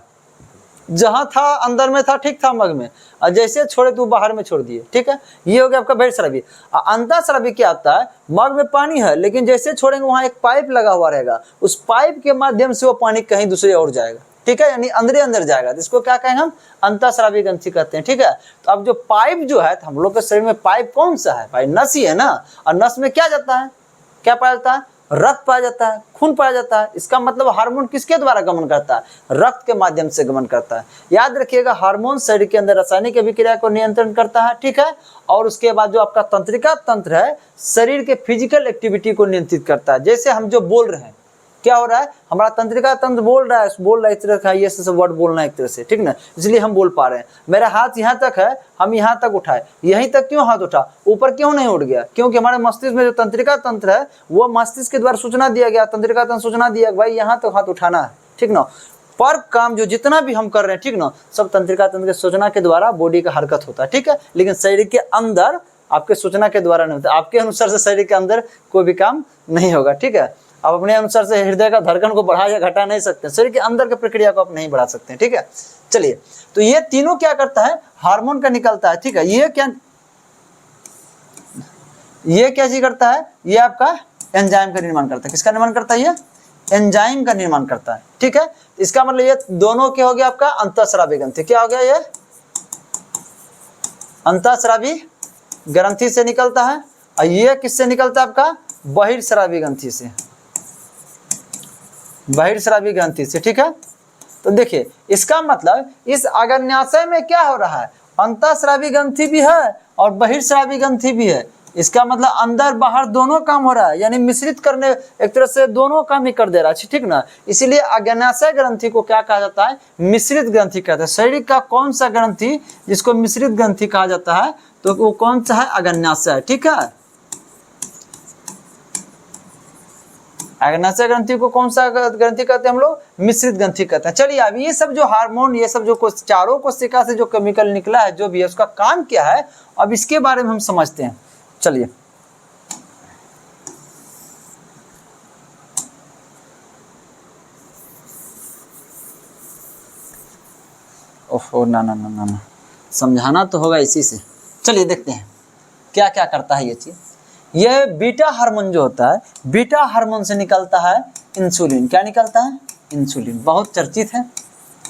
जहां था अंदर में था, ठीक था मग में, और जैसे छोड़े तो बाहर में छोड़ दिए। ठीक है, ये हो गया आपका बहिर्स्रावी। अंतःस्रावी क्या आता है? मग में पानी है लेकिन जैसे छोड़ेंगे वहां एक पाइप लगा हुआ रहेगा, उस पाइप के माध्यम से वो पानी कहीं दूसरे और जाएगा। ठीक है, यानी अंदर जाएगा, तो इसको क्या कहेंगे हम? अंतःस्रावी ग्रंथि कहते हैं। ठीक है, तो अब जो पाइप जो है, हम लोग के शरीर में पाइप कौन सा है भाई? नस ही है ना, और नस में क्या जाता है? क्या पाया जाता है? रक्त पाया जाता है, खून पाया जाता है। इसका मतलब हार्मोन किसके द्वारा गमन करता है? रक्त के माध्यम से गमन करता है। याद रखिएगा, हार्मोन शरीर के अंदर रासायनिक अभिक्रिया को नियंत्रण करता है। ठीक है, और उसके बाद जो आपका तंत्रिका तंत्र है, शरीर के फिजिकल एक्टिविटी को नियंत्रित करता है। जैसे हम जो बोल रहे हैं, क्या हो रहा है? हमारा तंत्रिका तंत्र बोल रहा है इस तरह का, ये सब वर्ड बोलना है एक तरह से, ठीक ना, इसलिए हम बोल पा रहे हैं। मेरा हाथ यहाँ तक है, हम यहाँ तक उठाए, यहीं तक क्यों हाथ उठा, ऊपर क्यों नहीं उठ गया? क्योंकि हमारे मस्तिष्क में जो तंत्रिका तंत्र है वो मस्तिष्क के द्वारा सूचना दिया गया, तंत्रिका तंत्र सूचना दिया भाई यहाँ तक हाथ उठाना है। ठीक ना, पर काम जो जितना भी हम कर रहे हैं, ठीक ना, सब तंत्रिका तंत्र के सूचना के द्वारा बॉडी का हरकत होता है। ठीक है, लेकिन शरीर के अंदर आपके सूचना के द्वारा नहीं होता। आपके अनुसार से शरीर के अंदर कोई भी काम नहीं होगा। ठीक है, आप अपने अनुसार से हृदय का धड़कन को बढ़ा या घटा नहीं सकते, शरीर के अंदर की प्रक्रिया को आप नहीं बढ़ा सकते। ठीक है, चलिए, तो ये तीनों क्या करता है? हार्मोन का निकलता है। ठीक है, ये क्या चीज करता है? ये आपका एंजाइम का निर्माण करता है। किसका निर्माण करता है? ये एंजाइम का निर्माण करता है। ठीक है, इसका मतलब ये दोनों क्या हो गया आपका? अंतःस्रावी ग्रंथि। क्या हो गया? ये अंतःस्रावी ग्रंथि से निकलता है, और ये किससे निकलता है? आपका बहिर्स्रावी ग्रंथि से, बहिर्स्रावी ग्रंथि से। ठीक है, तो देखिए इसका मतलब इस अग्न्याशय में क्या हो रहा है? अंतःस्रावी ग्रंथि भी है और बहिर्स्रावी ग्रंथि भी है। इसका मतलब अंदर बाहर दोनों काम हो रहा है, यानी मिश्रित करने, एक तरह से दोनों काम ही कर दे रहा है। ठीक ना, इसीलिए अग्न्याशय ग्रंथि को क्या कहा जाता है? मिश्रित ग्रंथि कहते हैं। शरीर का कौन सा ग्रंथि जिसको मिश्रित ग्रंथि कहा जाता है, तो वो कौन सा है? अग्न्याशय। ठीक है, अग्न्याशय ग्रंथि को कौन सा ग्रंथि कहते हैं हम लोग? मिश्रित ग्रंथि कहते हैं। चलिए, अब ये सब जो हार्मोन, ये सब जो चारों कोशिका से जो केमिकल निकला है, जो भी है उसका काम क्या है, अब इसके बारे में हम समझते हैं। चलिए, ओहो, ना, समझाना तो होगा इसी से। चलिए देखते हैं क्या क्या करता है ये चीज। यह बीटा हार्मोन जो होता है, बीटा हार्मोन से निकलता है इंसुलिन। क्या निकलता है? इंसुलिन, बहुत चर्चित है।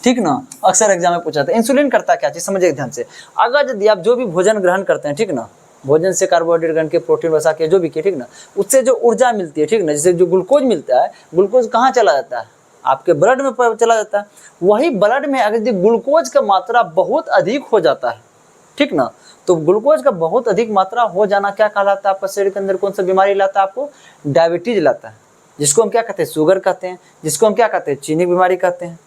ठीक ना, अक्सर एग्जाम में पूछा था। इंसुलिन करता क्या चीज, समझिए ध्यान से। अगर यदि आप जो भी भोजन ग्रहण करते हैं, ठीक ना, भोजन से कार्बोहाइड्रेट ग्रहण के, प्रोटीन वसा के, जो भी के, ठीक ना, उससे जो ऊर्जा मिलती है, ठीक ना, जैसे जो ग्लूकोज मिलता है, ग्लूकोज कहाँ चला जाता है? आपके ब्लड में चला जाता है। वही ब्लड में अगर ग्लूकोज का मात्रा बहुत अधिक हो जाता है, ठीक ना, तो ग्लूकोज का बहुत अधिक मात्रा हो जाना क्या कहलाता है? आपका शरीर के अंदर कौन सा बीमारी लाता है? आपको डायबिटीज लाता है, जिसको हम क्या कहते हैं? शुगर कहते हैं, जिसको हम क्या कहते हैं? चीनी बीमारी कहते हैं।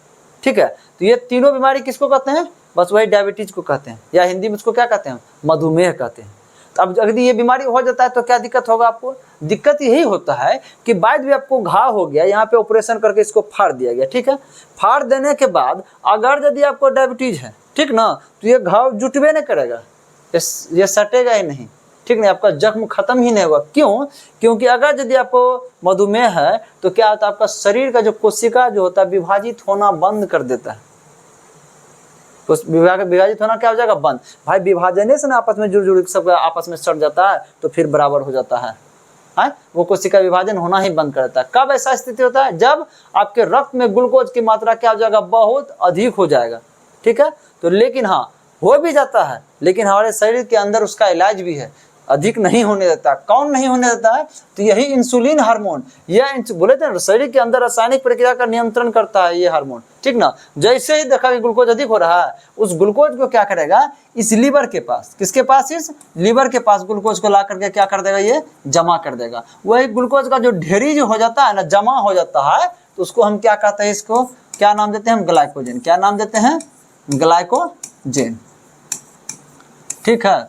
ठीक है, तो ये तीनों बीमारी किसको कहते हैं? बस वही डायबिटीज को कहते हैं, या हिंदी में उसको क्या कहते हैं? मधुमेह कहते हैं। तो अब अगर ये बीमारी हो जाता है तो क्या दिक्कत होगा आपको? दिक्कत यही होता है कि बाद में आपको घाव हो गया, यहाँ पे ऑपरेशन करके इसको फाड़ दिया गया। ठीक है, फाड़ देने के बाद अगर यदि आपको डायबिटीज है, ठीक ना, तो ये घाव जुटबे नहीं करेगा, ये सटेगा ही नहीं। ठीक नहीं, आपका जख्म खत्म ही नहीं होगा। क्यों? क्योंकि अगर यदि आपको मधुमेह है तो क्या होता है? आपका शरीर का जो कोशिका जो होता है विभाजित होना बंद कर देता है। विभाजित होना क्या हो जाएगा? बंद। भाई विभाजन से ना आपस में जुड़ सब आपस में सट जाता है, तो फिर बराबर हो जाता है। वो कोशिका विभाजन होना ही बंद कर देता है। कब ऐसा स्थिति होता है? जब आपके रक्त में ग्लूकोज की मात्रा क्या हो जाएगा? बहुत अधिक हो जाएगा। ठीक है, तो लेकिन हाँ, हो भी जाता है, लेकिन हमारे शरीर के अंदर उसका इलाज भी है। अधिक नहीं होने देता। कौन नहीं होने देता है? तो यही इंसुलिन हार्मोन, यह बोले थे ना शरीर के अंदर रासायनिक प्रक्रिया का नियंत्रण करता है ये हार्मोन, ठीक ना। जैसे ही देखा कि ग्लूकोज अधिक हो रहा है, उस ग्लूकोज को क्या करेगा, इस लीवर के पास, किसके पास, इस लीवर के पास ग्लूकोज को ला करके क्या कर देगा, ये जमा कर देगा। वही ग्लूकोज का जो ढेरी जो हो जाता है ना, जमा हो जाता है, तो उसको हम क्या कहते हैं, इसको क्या नाम देते हैं हम, ग्लाइकोजन। क्या नाम देते हैं, ग्लाइकोजन, ठीक है।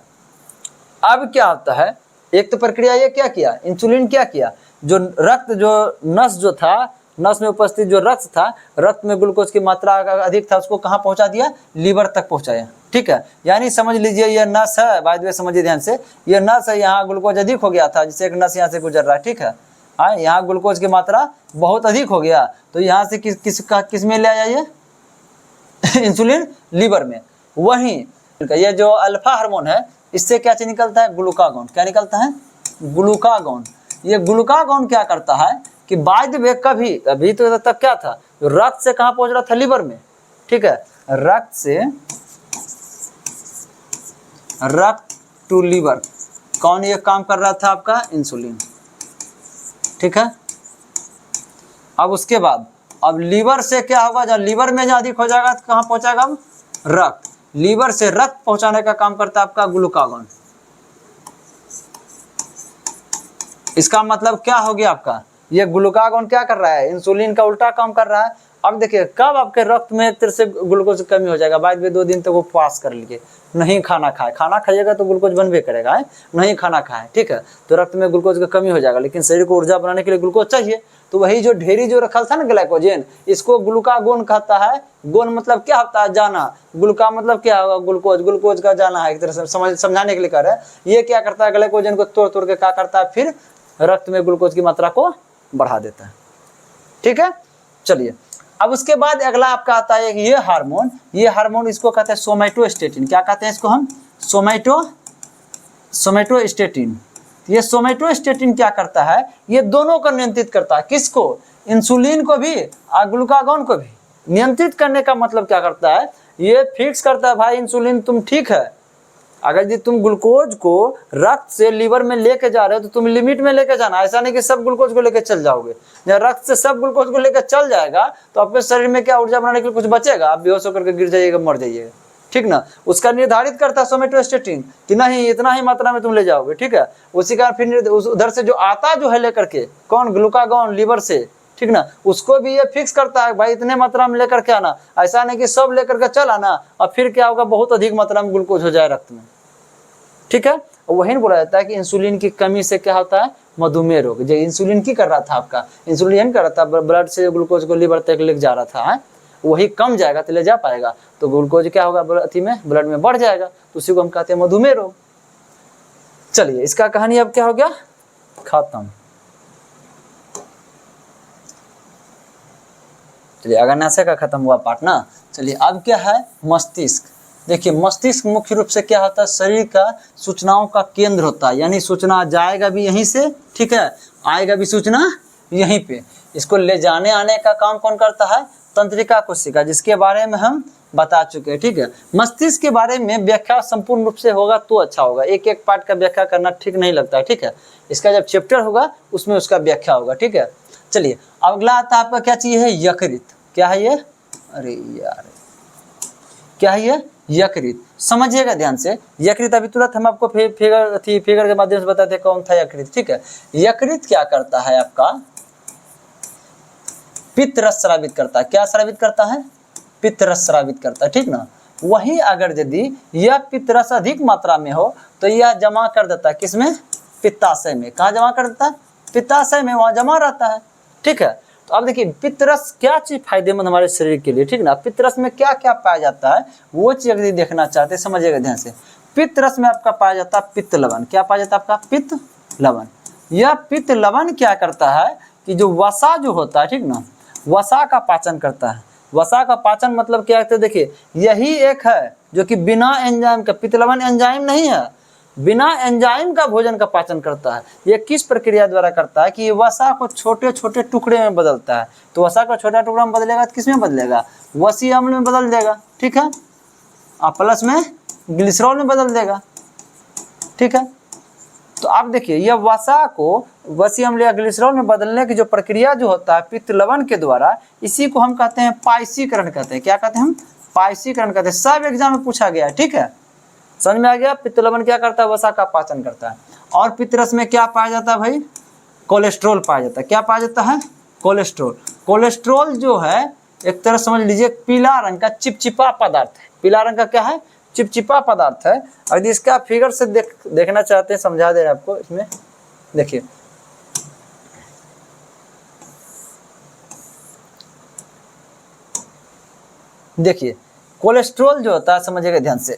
अब क्या होता है, एक तो प्रक्रिया ये क्या किया, इंसुलिन क्या किया, जो रक्त, जो नस जो था, नस में उपस्थित जो रक्त था, रक्त में ग्लूकोज की मात्रा अधिक था, उसको कहाँ पहुंचा दिया, लीवर तक पहुंचाया, ठीक है। यानी समझ लीजिए ये नस है, बाय द वे समझिए ध्यान से, ये नस है, यहाँ ग्लूकोज अधिक हो गया था, जिससे एक नस यहाँ से गुजर रहा है, ठीक है। हाँ, यहाँ ग्लूकोज की मात्रा बहुत अधिक हो गया, तो यहाँ से किस में ले आया ये इंसुलिन, लीवर में। वहीं ये जो अल्फा हार्मोन है, इससे क्या चीज निकलता है, ग्लूकागॉन। क्या निकलता है, ग्लूकागॉन। ये ग्लूकागॉन क्या करता है कि बाय द वे कभी, अभी तो तक क्या था, रक्त से कहाँ पहुंच रहा था, लीवर में, ठीक है। रक्त से, रक्त टू लीवर, कौन ये काम कर रहा था, आपका इंसुलिन, ठीक है। अब उसके बाद, अब लीवर से क्या होगा, जब लीवर में जो अधिक हो जाएगा तो कहाँ पहुंचाएगा, रक्त, लीवर से रक्त पहुंचाने का काम करता है आपका ग्लूकागॉन। इसका मतलब क्या हो गया आपका, ये ग्लूकागॉन क्या कर रहा है, इंसुलिन का उल्टा काम कर रहा है। अब देखिए कब आपके रक्त में एक तरह से ग्लूकोज की कमी हो जाएगा, बाद में 2 दिन तक वो उपवास कर लीजिए, नहीं खाना खाए, खाना खाइएगा तो ग्लूकोज बनबे करेगा है, नहीं खाना खाए, ठीक है, तो रक्त में ग्लूकोज की कमी हो जाएगा। लेकिन शरीर को ऊर्जा बनाने के लिए ग्लूकोज चाहिए, तो वही जो ढेरी जो रखा था ना ग्लाइकोजन, इसको ग्लूकागोन कहता है। गोन मतलब क्या होता है, जाना, ग्लूका मतलब क्या होगा, ग्लूकोज, ग्लूकोज का जाना है, एक तरह से समझाने के लिए कर रहे हैं। ये क्या करता है, ग्लाइकोजन को तोड़ तोड़ के क्या करता है, फिर रक्त में ग्लूकोज की मात्रा को बढ़ा देता है, ठीक है। चलिए, अब उसके बाद अगला आपका आता है ये हार्मोन, ये हार्मोन इसको कहते हैं सोमैटोस्टेटिन। क्या कहते हैं इसको हम, सोमैटोस्टेटिन। ये सोमैटोस्टेटिन क्या करता है, ये दोनों को नियंत्रित करता है, किसको, इंसुलिन को भी और ग्लूकागॉन को भी। नियंत्रित करने का मतलब क्या करता है, ये फिक्स करता है भाई इंसुलिन तुम ठीक है, अगर यदि तुम ग्लूकोज को रक्त से लीवर में लेके जा रहे हो तो तुम लिमिट में लेके जाना, ऐसा नहीं कि सब ग्लूकोज को लेके चल जाओगे। जब रक्त से सब ग्लूकोज को लेकर चल जाएगा तो आपके शरीर में क्या ऊर्जा बनाने के लिए कुछ बचेगा, आप बेहोश होकर के गिर जाइएगा, मर जाइएगा, ठीक ना। उसका निर्धारित करता है सोमैटोस्टेटिन कि नहीं इतना ही मात्रा में तुम ले जाओगे, ठीक है। उसी का फिर उधर से जो आता जो है लेकर के, कौन, ग्लूकागॉन लीवर से, ठीक ना, उसको भी ये फिक्स करता है भाई इतने मात्रा में लेकर के आना, ऐसा नहीं कि सब लेकर के चल आना और फिर क्या होगा, बहुत अधिक मात्रा में ग्लूकोज हो जाए रक्त में, ठीक है। वही बोला जाता है कि इंसुलिन की कमी से क्या होता है, मधुमेह रोग। जो इंसुलिन की कर रहा था आपका, इंसुलिन कर रहा था, ब्लड से ग्लूकोज को लीवर तक ले जा रहा था है? वही कम जाएगा तो ले जा पाएगा, तो ग्लूकोज क्या होगा, अथी में ब्लड में बढ़ जाएगा, तो उसी को हम कहते हैं मधुमेह रोग। चलिए, इसका कहानी अब क्या हो गया, खत्म। चलिए, अग्नाशय का खत्म हुआ पार्ट ना। चलिए, अब क्या है, मस्तिष्क। देखिए, मस्तिष्क मुख्य रूप से क्या होता है, शरीर का सूचनाओं का केंद्र होता है, यानी सूचना जाएगा भी यहीं से, ठीक है, आएगा भी सूचना यहीं पे। इसको ले जाने आने का काम कौन करता है, तंत्रिका कोशिका, जिसके बारे में हम बता चुके हैं, ठीक है। मस्तिष्क के बारे में व्याख्या संपूर्ण रूप से होगा तो अच्छा होगा, एक एक पार्ट का व्याख्या करना ठीक नहीं लगता है, ठीक है। इसका जब चैप्टर होगा उसमें उसका व्याख्या होगा, ठीक है। चलिए, अगला आता है आपका क्या चीज है, यकृत। क्या है ये, अरे यार क्या है ये, यकृत। समझिएगा ध्यान से, यकृत अभी तुरंत हम आपको फिगर के माध्यम से बताते हैं कौन था यकृत, ठीक है। यकृत क्या करता है आपका, पित्त रस स्रावित करता है। क्या स्रावित करता है, पित्त रस स्रावित करता है, ठीक ना। वही अगर यदि यह पित्त रस अधिक मात्रा में हो तो यह जमा कर देता है किसमें, पित्ताशय में। कहाँ जमा कर देता है, पित्ताशय में, वहां जमा रहता है, ठीक है। तो अब देखिए, पित्त रस क्या चीज फायदेमंद हमारे शरीर के लिए, ठीक ना। पित्त रस में क्या क्या पाया जाता है वो चीज यदि देखना चाहते हैं, समझिएगा ध्यान से। पित्त रस में आपका पाया जाता है पित्त लवण। क्या पाया जाता है आपका, पित्त लवण। यह पित्त लवण क्या करता है कि जो वसा जो होता है, ठीक ना, वसा का पाचन करता है। वसा का पाचन मतलब क्या है, देखिए यही एक है जो कि बिना एंजाइम का, पित्त लवण एंजाइम नहीं है, बिना एंजाइम का भोजन का पाचन करता है। ये किस प्रक्रिया द्वारा करता है कि ये वसा को छोटे छोटे टुकड़े में बदलता है। तो वसा को छोटा टुकड़ा में बदलेगा तो किस में बदलेगा, वसीय अम्ल में बदल देगा, ठीक है, और प्लस में ग्लिसरॉल में बदल देगा, ठीक है। तो आप देखिए यह वसा को वसी अम्ल या ग्लिसरॉल में बदलने की जो प्रक्रिया जो होता है पित्त लवण के द्वारा, इसी को हम कहते हैं पायसीकरण कहते हैं। क्या कहते हैं हम? पायसीकरण कहते हैं। सब एग्जाम में पूछा गया है, ठीक है, समझ में आ गया। पित्त लवण क्या करता है? वसा का पाचन करता है। और पित्तरस में क्या पाया जाता है भाई? कोलेस्ट्रॉल पाया जाता है। क्या पाया जाता है? कोलेस्ट्रॉल। कोलेस्ट्रॉल जो है एक तरह समझ लीजिए पीला रंग का चिपचिपा पदार्थ है। पीला रंग का क्या है? चिपचिपा पदार्थ है। अगर इसका फिगर से देखना चाहते हैं, समझा दे रहे हैं आपको। इसमें देखिए देखिए कोलेस्ट्रॉल जो होता है, समझिएगा ध्यान से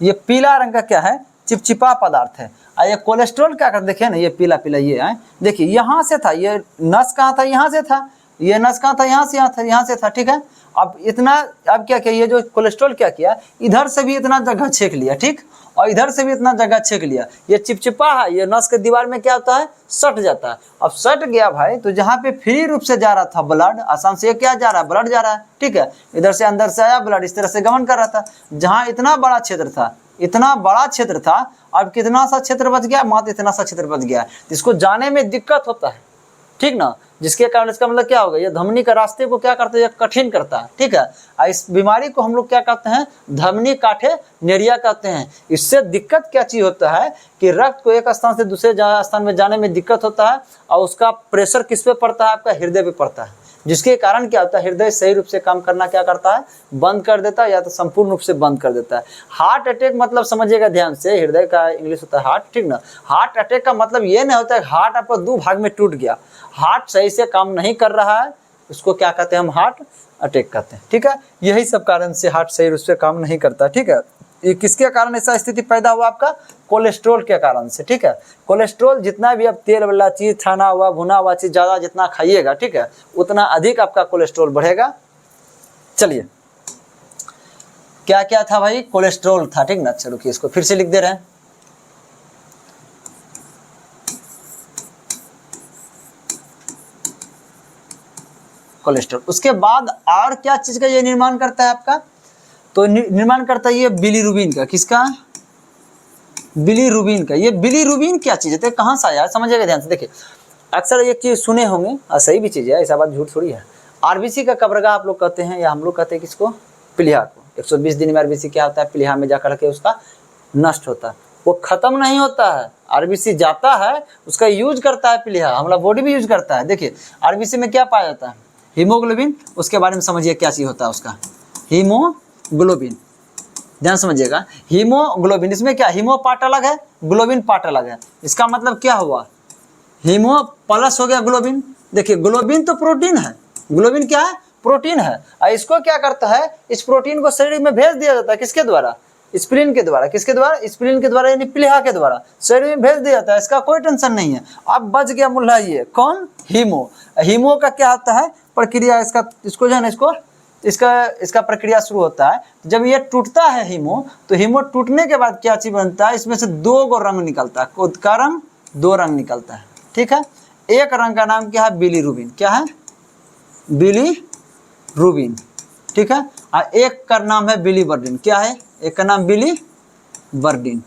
ये पीला रंग का क्या है? चिपचिपा पदार्थ है। और ये कोलेस्ट्रॉल क्या कर, देखिए ना ये पीला पीला ये है, देखिए यहाँ से था, ये नस कहाँ था? यहाँ से था। ये नस कहाँ था? यहाँ से, यहाँ था, यहाँ से था, ठीक है। अब इतना, अब क्या किया, ये जो कोलेस्ट्रॉल क्या किया, इधर से भी इतना जगह छेक लिया, ठीक, और इधर से भी इतना जगह छेक लिया। ये चिपचिपा है, ये नस के दीवार में क्या होता है? सट जाता है। अब सट गया भाई, तो जहाँ पे फ्री रूप से जा रहा था ब्लड, आसाम से क्या जा रहा है? ब्लड जा रहा है, ठीक है। इधर से अंदर से आया ब्लड, इस तरह से गमन कर रहा था। जहाँ इतना बड़ा क्षेत्र था, इतना बड़ा क्षेत्र था, अब कितना सा क्षेत्र बच गया? मात्र इतना सा क्षेत्र बच गया। इसको जाने में दिक्कत होता है, ठीक ना, जिसके कारण इसका मतलब क्या होगा? ये धमनी का रास्ते को क्या करता है? कठिन करता है, ठीक है। इस बीमारी को हम लोग क्या कहते हैं? धमनी काठे नेरिया कहते हैं। इससे दिक्कत क्या चीज होता है कि रक्त को एक स्थान से दूसरे स्थान में जाने में दिक्कत होता है, और उसका प्रेशर किस पे पड़ता है? आपका हृदय पे पड़ता है, जिसके कारण क्या होता है? हृदय सही रूप से काम करना क्या करता है? बंद कर देता है, या तो संपूर्ण रूप से बंद कर देता है। हार्ट अटैक मतलब समझिएगा ध्यान से, हृदय का इंग्लिश होता है हार्ट, ठीक ना। हार्ट अटैक का मतलब ये नहीं होता है हार्ट आपका दो भाग में टूट गया, हार्ट सही से काम नहीं कर रहा है, उसको क्या कहते हैं? हम हार्ट अटैक कहते हैं, ठीक है। यही सब कारण से हार्ट सही रूप से काम नहीं करता, ठीक है। ये किसके कारण ऐसा स्थिति पैदा हुआ? आपका कोलेस्ट्रॉल के कारण से, ठीक है। कोलेस्ट्रॉल जितना भी आप तेल वाला चीज, छाना हुआ भुना हुआ चीज ज्यादा जितना खाइएगा, ठीक है, उतना अधिक आपका कोलेस्ट्रॉल बढ़ेगा। चलिए क्या क्या था भाई? कोलेस्ट्रॉल था, ठीक ना। चलो इसको फिर से लिख दे रहे हैं। कोलेस्ट्रॉल। उसके बाद और क्या चीज का ये निर्माण करता है आपका? तो निर्माण करता है ये बिलीरुबिन का। किसका? बिलीरुबिन का। ये बिलीरुबिन क्या चीज है? तो कहाँ से आया? समझिएगा ध्यान से। देखिए अक्सर एक चीज सुने होंगे, सही भी चीज है, ऐसा बात झूठ थोड़ी है। आरबीसी का कब्रगाह आप लोग कहते हैं, या हम लोग कहते हैं किसको? प्लीहा को। 120 दिन में आरबीसी क्या होता है? प्लीहा में जाकर के उसका नष्ट होता है, वो खत्म नहीं होता है। आरबीसी जाता है, उसका यूज करता है प्लीहा, हमारा बॉडी भी यूज करता है। देखिए आरबीसी में क्या पाया जाता है? हीमोग्लोबिन। उसके बारे में समझिए क्या चीज होता है उसका? हीमोग्लोबिन। ध्यान समझिएगा, हीमोग्लोबिन। इसमें क्या? हीमो पार्ट अलग है, ग्लोबिन पार्ट अलग है। इसका मतलब क्या हुआ? हीमो प्लस हो गया ग्लोबिन। देखिए ग्लोबिन तो प्रोटीन है, ग्लोबिन क्या है? प्रोटीन है। और इसको क्या करता है? इस प्रोटीन को शरीर में भेज दिया जाता है। किसके द्वारा? स्प्लीन के द्वारा। किसके द्वारा? स्प्लीन के द्वारा, यानी प्लीहा के द्वारा शरीर में भेज दिया जाता है। इसका कोई टेंशन नहीं है। अब बच गया मुल्ला ये कौन? हीमो। हीमो का क्या होता है? प्रक्रिया इसका, इसको जो है ना, इसका प्रक्रिया शुरू होता है। जब ये टूटता है हीमो, तो हीमो टूटने के बाद क्या चीज बनता है? इसमें से दो गो रंग निकलता है। खुद का रंग, दो रंग निकलता है, ठीक है। एक रंग का नाम क्या है? बिलीरुबिन। क्या है? बिलीरुबिन, ठीक है। और एक का नाम है बिलीवर्डिन। क्या है? एक का नाम बिलीवर्डिन।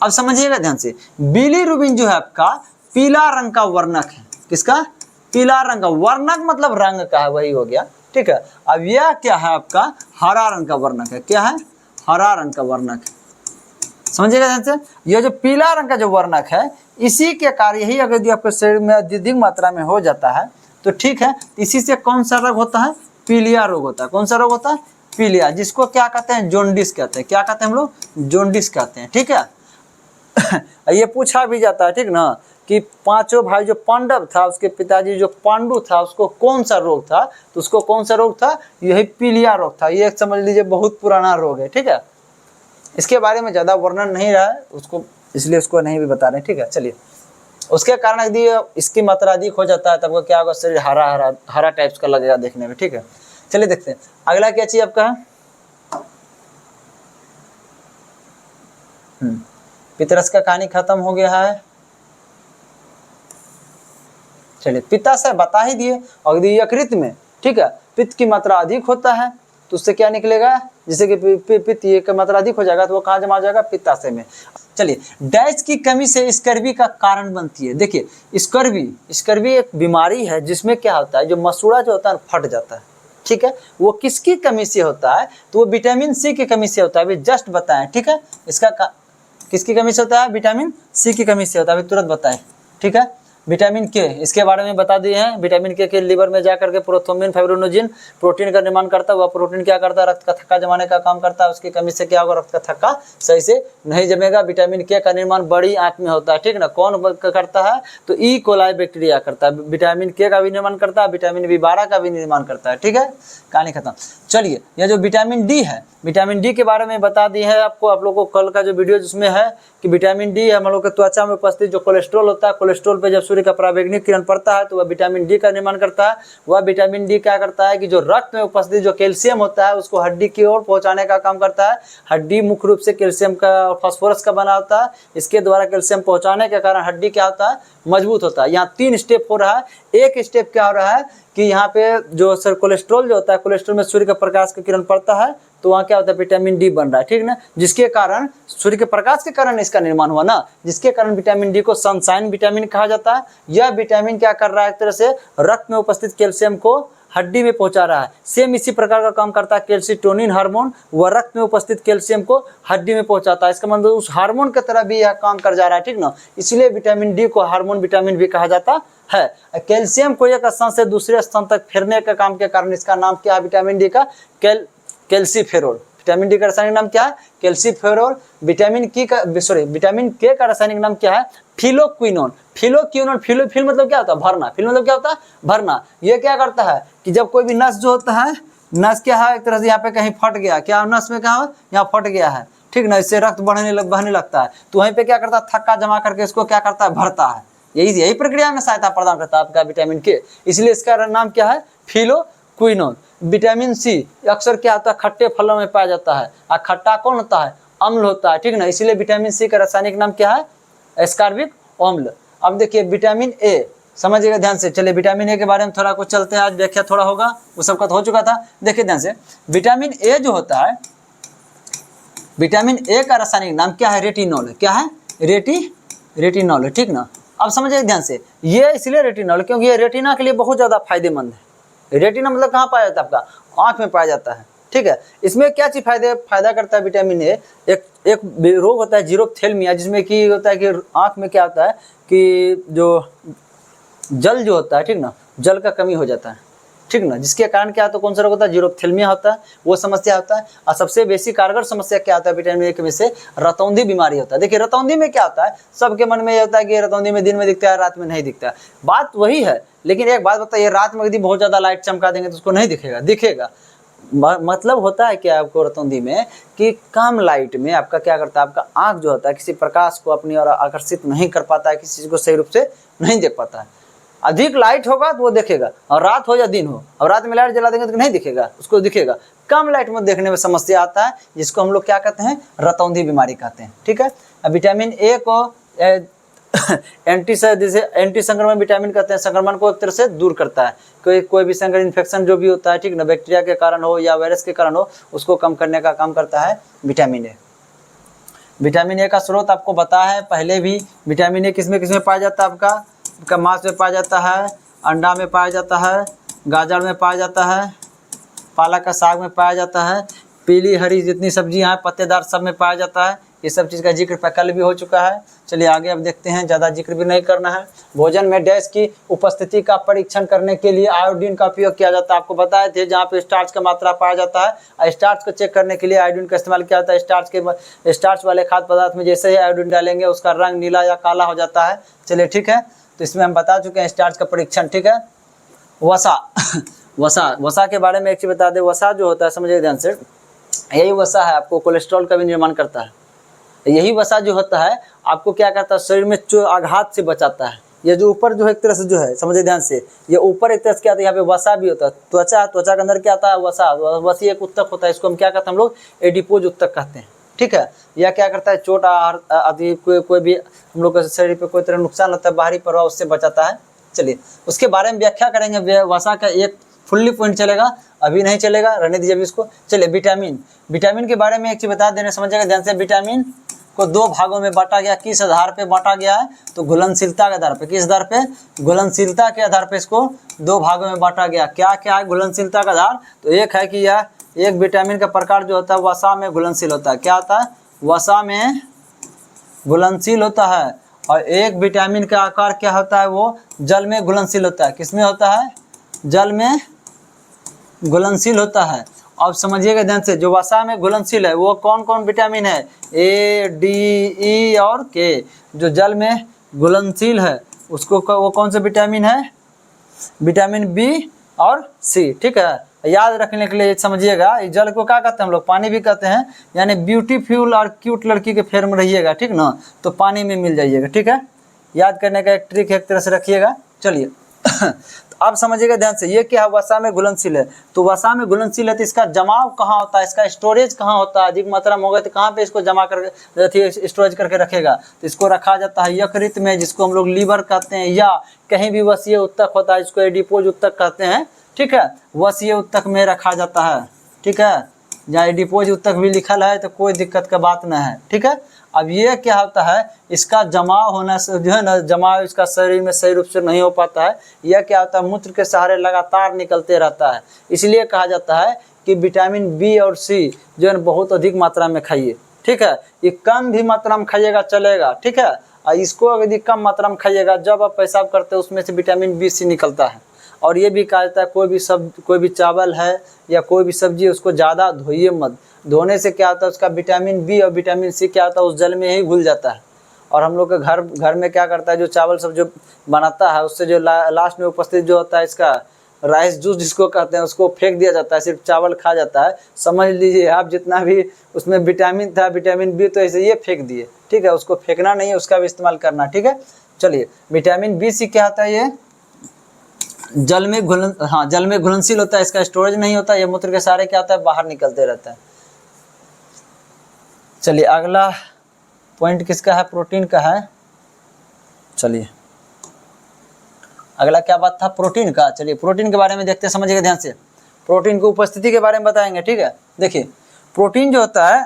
अब समझिएगा ध्यान से, बिलीरुबिन जो है आपका पीला रंग का वर्णक है। किसका? पीला रंग का। वर्णक मतलब रंग का है, वही हो गया, ठीक है। अब यह क्या है आपका? हरा रंग का वर्णक है। क्या है? हरा रंग का वर्णक है। समझिएगा ध्यान से, यह जो पीला रंग का जो वर्णक है, इसी के कार्य ही अगर यदि आपके शरीर में अधिक मात्रा में हो जाता है तो ठीक है, इसी से कौन सा रोग होता है? पीलिया रोग होता है। कौन सा रोग होता है? पीलिया, जिसको क्या कहते हैं? जोंडिस कहते हैं। क्या कहते हैं हम लोग? जोंडिस कहते हैं, ठीक है। ये पूछा भी जाता है, ठीक ना, कि पांचों भाई जो पांडव था, उसके पिताजी जो पांडु था, उसको कौन सा रोग था? तो उसको कौन सा रोग था? यही पीलिया रोग था। ये समझ लीजिए बहुत पुराना रोग है, ठीक है। इसके बारे में ज्यादा वर्णन नहीं रहा है उसको, इसलिए उसको नहीं भी बता रहे, ठीक है। चलिए, उसके कारण यदि इसकी मात्रा अधिक हो जाता है तब वो क्या होगा? शरीर हरा हरा हरा टाइप्स का लगेगा देखने में, ठीक है। चलिए देखते हैं अगला क्या चाहिए आपका? पित्तरस का कहानी खत्म हो गया है। चलिए, पित्ताशय बता ही दिए। और यदि यकृत में, ठीक है, पित्त की मात्रा अधिक होता है तो उससे क्या निकलेगा? जैसे कि पित्त की मात्रा अधिक हो जाएगा तो वो कहाँ जमा हो जाएगा? पित्ताशय में। चलिए, डैश की कमी से स्कर्वी का कारण बनती है। देखिए स्कर्वी एक बीमारी है जिसमें क्या होता है, जो मसूड़ा जो होता है फट जाता है, ठीक है। वो किसकी कमी से होता है, तो वो विटामिन सी की कमी से होता है, अभी जस्ट बताएं, ठीक है। इसका किसकी कमी से होता है, विटामिन सी की कमी से होता है, अभी तुरंत बताएं, ठीक है। विटामिन के, इसके बारे में बता दिए हैं। विटामिन के लिवर में जाकर के प्रोथ्रोम्बिन फाइब्रिनोजिन प्रोटीन का निर्माण करता है। वह प्रोटीन क्या करता है, रक्त का थक्का जमाने का काम करता है। उसकी कमी से क्या होगा, रक्त का थक्का सही से नहीं जमेगा। विटामिन के का निर्माण बड़ी आंत में होता है, ठीक ना। कौन करता है, तो ई कोलाई बैक्टीरिया करता है। विटामिन के का भी निर्माण करता है, विटामिन B12 का भी निर्माण करता है, ठीक है। कहानी खत्म। चलिए, यह जो विटामिन डी है, विटामिन डी के बारे में बता दी है आपको, आप लोगों को कल का जो वीडियो जिसमें है कि विटामिन डी हम लोग के त्वचा में उपस्थित जो कोलेस्ट्रॉल होता है, कोलेस्ट्रॉल पे जब सूर्य का पराबैंगनी किरण पड़ता है तो वह विटामिन डी का निर्माण करता है। वह विटामिन डी क्या करता है कि जो रक्त में उपस्थित जो कैल्शियम होता है उसको हड्डी की ओर पहुंचाने का काम करता है। हड्डी मुख्य रूप से कैल्शियम का और फास्फोरस का बना होता है। इसके द्वारा कैल्शियम पहुंचाने के कारण हड्डी क्या होता है, मजबूत होता है। यहाँ 3 स्टेप हो रहा है। एक स्टेप क्या हो रहा है कि यहाँ पे जो सर कोलेस्ट्रॉल जो होता है, कोलेस्ट्रॉल में सूर्य का प्रकाश का किरण पड़ता है तो वहाँ क्या होता है, विटामिन डी बन रहा है, ठीक ना। जिसके कारण सूर्य के प्रकाश के कारण इसका निर्माण हुआ ना, जिसके कारण विटामिन डी को सनशाइन विटामिन कहा जाता है। यह विटामिन क्या कर रहा है, एक तरह से रक्त में उपस्थित कैल्शियम को हड्डी में पहुंचा रहा है। सेम इसी प्रकार का काम करता है कैल्सिटोनिन हार्मोन, वह रक्त में उपस्थित कैल्शियम को हड्डी में पहुंचाता है। इसका मतलब उस हार्मोन की तरह भी यह काम कर जा रहा है, ठीक ना। इसलिए विटामिन डी को हार्मोन विटामिन भी कहा जाता है। कैल्शियम को एक स्थान से दूसरे स्थान तक फेरने के काम के कारण इसका नाम क्या है, विटामिन डी का कैल्सीफेरोल। विटामिन डी का रासायनिक नाम क्या है, कैल्सीफेरोल। विटामिन के का रासायनिक नाम क्या है, फिलोक्विनोन। फिल मतलब क्या होता है, भरना। फिल मतलब क्या होता है, भरना। ये क्या करता है कि जब कोई भी नस जो होता है, नस क्या है, एक तरह से यहाँ पे कहीं फट गया, क्या नस में क्या यहाँ फट गया है, ठीक ना। इससे रक्त बहने लगता है तो वहीं पे क्या करता है, थक्का जमा करके इसको क्या करता है, भरता है। यही प्रक्रिया में सहायता प्रदान करता है आपका विटामिन के। इसलिए इसका नाम क्या है, फिलोक्विनोन। विटामिन सी अक्सर क्या होता है, खट्टे फलों में पाया जाता है। और खट्टा कौन होता है, अम्ल होता है, ठीक ना। इसलिए विटामिन सी का रासायनिक नाम क्या है, एस्कॉर्बिक अम्ल। अब देखिए विटामिन ए, समझिएगा ध्यान से। चलिए विटामिन ए के बारे में थोड़ा कुछ चलते हैं, आज व्याख्या थोड़ा होगा, वो सबका तो हो चुका था। देखिए ध्यान से, विटामिन ए जो होता है, विटामिन ए का रासायनिक नाम क्या है, रेटिनॉल। क्या है, रेटिनॉल है, ठीक ना। अब समझिए ध्यान से, ये इसलिए रेटिनॉल क्योंकि ये रेटिना के लिए बहुत ज़्यादा फायदेमंद है। रेटिना मतलब कहाँ पाया जाता है, आपका आँख में पाया जाता है, ठीक है। इसमें क्या चीज़ फायदा करता है विटामिन ए, एक रोग होता है जीरोप्थेल्मिया, जिसमें कि होता है कि आँख में क्या होता है कि जो जल जो होता है, ठीक ना, जल का कमी हो जाता है, ठीक ना। जिसके कारण क्या होता है, कौन सा रोग होता है, जीरोप्थेल्मिया होता है, वो समस्या होता है। और सबसे बेसी कारगर समस्या क्या होता है विटामिन ए की वजह से, रतौंधी बीमारी होता है। देखिए रतौंधी में क्या होता है, सबके मन में ये होता है कि रतौंधी में दिन में दिखता है, रात में नहीं दिखता है। बात वही है, लेकिन एक बात बताइए, रात में यदि बहुत ज़्यादा लाइट चमका देंगे तो उसको नहीं दिखेगा। मतलब होता है क्या आपको रतौंधी में, कि कम लाइट में आपका क्या करता है, आपका आँख जो होता है किसी प्रकाश को अपनी ओर आकर्षित नहीं कर पाता है, किसी चीज़ को सही रूप से नहीं देख पाता है। अधिक लाइट होगा तो वो देखेगा, और रात हो या दिन हो। और रात में लाइट जला देंगे तो नहीं दिखेगा, उसको दिखेगा। कम लाइट में देखने में समस्या आता है, जिसको हम लोग क्या कहते हैं, रतौंधी बीमारी कहते हैं, ठीक है। अब विटामिन ए को एंटी संक्रमण विटामिन कहते हैं। संक्रमण को एक तरह से दूर करता है, कोई भी संक्रमण इन्फेक्शन जो भी होता है, ठीक ना, बैक्टीरिया के कारण हो या वायरस के कारण हो, उसको कम करने का काम करता है विटामिन ए। विटामिन ए का स्रोत आपको पता है पहले भी। विटामिन ए किसमें पाया जाता है, आपका मांस में पाया जाता है, अंडा में पाया जाता है, गाजर में पाया जाता है, पालक का साग में पाया जाता है, पीली हरी जितनी सब्जियां हैं पत्तेदार सब में पाया जाता है। ये सब चीज़ का जिक्र कल भी हो चुका है। चलिए आगे अब देखते हैं, ज़्यादा जिक्र भी नहीं करना है। भोजन में डैश की उपस्थिति का परीक्षण करने के लिए आयोडीन का उपयोग किया जाता है। आपको बताए थे, जहाँ पे स्टार्च का मात्रा पाया जाता है, स्टार्च को चेक करने के लिए आयोडीन का इस्तेमाल किया जाता है। स्टार्च वाले खाद्य पदार्थ में जैसे ही आयोडीन डालेंगे उसका रंग नीला या काला हो जाता है। चलिए ठीक है, तो इसमें हम बता चुके हैं स्टार्च का परीक्षण, ठीक है। वसा के बारे में एक चीज़ बता दें। वसा जो होता है, समझिए ध्यान से, यही वसा है आपको कोलेस्ट्रॉल का भी निर्माण करता है। यही वसा जो होता है आपको क्या करता है, शरीर में जो आघात से बचाता है। ये जो ऊपर जो है एक तरह से जो है, समझिए ध्यान से, ये ऊपर एक तरह से क्या आता है, यहाँ पे वसा भी होता है। त्वचा के अंदर क्या आता है, वसी एक उत्तक होता है। इसको हम क्या कहते हैं, हम लोग एडिपोज उत्तक कहते हैं, ठीक है। यह क्या करता है, चोट आदि कोई भी हम लोग के शरीर पे कोई तरह नुकसान होता है, बाहरी प्रभाव उससे बचाता है। चलिए उसके बारे में व्याख्या करेंगे। वसा का एक फुल्ली पॉइंट चलेगा, अभी नहीं चलेगा, रहने दीजिए अभी इसको। चलिए विटामिन के बारे में एक चीज़ बता देने, समझिएगा ध्यान से। को दो भागों में बांटा गया। किस आधार पे बांटा गया है? तो घुलनशीलता के आधार पे। किस आधार पे? घुलनशीलता के आधार पे इसको दो भागों में बांटा गया। क्या क्या है घुलनशीलता का आधार? तो एक है कि यह एक विटामिन का प्रकार जो होता है वसा में घुलनशील होता है। क्या होता है? वसा में घुलनशील होता है। और एक विटामिन का आकार क्या होता है? वो जल में घुलनशील होता है। किसमें होता है? जल में घुलनशील होता है। अब समझिएगा ध्यान से, जो वसा में घुलनशील है वो कौन कौन विटामिन है? ए, डी, ई और के। जो जल में घुलनशील है उसको वो कौन सा विटामिन है? विटामिन बी और सी। ठीक है, याद रखने के लिए समझिएगा, इस जल को क्या कहते हैं हम लोग? पानी भी कहते हैं। यानी ब्यूटीफुल और क्यूट लड़की के फेर में रहिएगा, ठीक ना, तो पानी में मिल जाइएगा। ठीक है, याद करने का एक ट्रिक एक तरह से रखिएगा। चलिए तो अब समझिएगा ध्यान से, ये क्या है? वसा में घुलनशील है। तो वसा में घुलनशील है तो इसका जमाव कहाँ होता है? इसका स्टोरेज कहाँ होता है? अधिक मात्रा में होगा तो कहाँ पे इसको जमा करके स्टोरेज करके रखेगा? तो इसको रखा जाता है यकृत में, जिसको हम लोग लीवर कहते हैं, या कहीं भी वसीय उत्तक होता है जिसको एडिपोज उत्तक कहते हैं। ठीक है, वसीय उत्तक में रखा जाता है। ठीक है, जहाँ एडिपोज उत्तक भी लिखल है तो कोई दिक्कत का बात न है। ठीक है, अब ये क्या होता है? इसका जमाव होना से जो है ना, जमाव इसका शरीर में सही रूप से नहीं हो पाता है। यह क्या होता है? मूत्र के सहारे लगातार निकलते रहता है। इसलिए कहा जाता है कि विटामिन बी और सी जो है बहुत अधिक मात्रा में खाइए। ठीक है, ये कम भी मात्रा में खाइएगा चलेगा। ठीक है, और इसको यदि कम मात्रा में खाइएगा, जब आप पेशाब करते हैं उसमें से विटामिन बी सी निकलता है। और ये भी कहा जाता है कोई भी चावल है या कोई भी सब्जी, उसको ज़्यादा धोइए मत। धोने से क्या होता है? उसका विटामिन बी और विटामिन सी क्या होता है? उस जल में ही घुल जाता है। और हम लोग के घर में क्या करता है? जो चावल सब जो बनाता है उससे जो लास्ट में उपस्थित जो होता है इसका राइस जूस जिसको कहते हैं, उसको फेंक दिया जाता है, सिर्फ चावल खा जाता है। समझ लीजिए आप, जितना भी उसमें विटामिन था, विटामिन बी, तो ऐसे ये फेंक दिए। ठीक है, उसको फेंकना नहीं है, उसका भी इस्तेमाल करना। ठीक है, चलिए विटामिन बी सी क्या होता है? ये जल में घुलनशील होता है। इसका स्टोरेज नहीं होता, ये मूत्र के सहारे क्या होता है? बाहर निकलते रहता है। चलिए अगला पॉइंट किसका है? प्रोटीन का है। चलिए अगला क्या बात था? प्रोटीन का। चलिए प्रोटीन के बारे में देखते हैं, समझिएगा ध्यान से। प्रोटीन की उपस्थिति के बारे में बताएंगे। ठीक है, देखिए प्रोटीन जो होता है,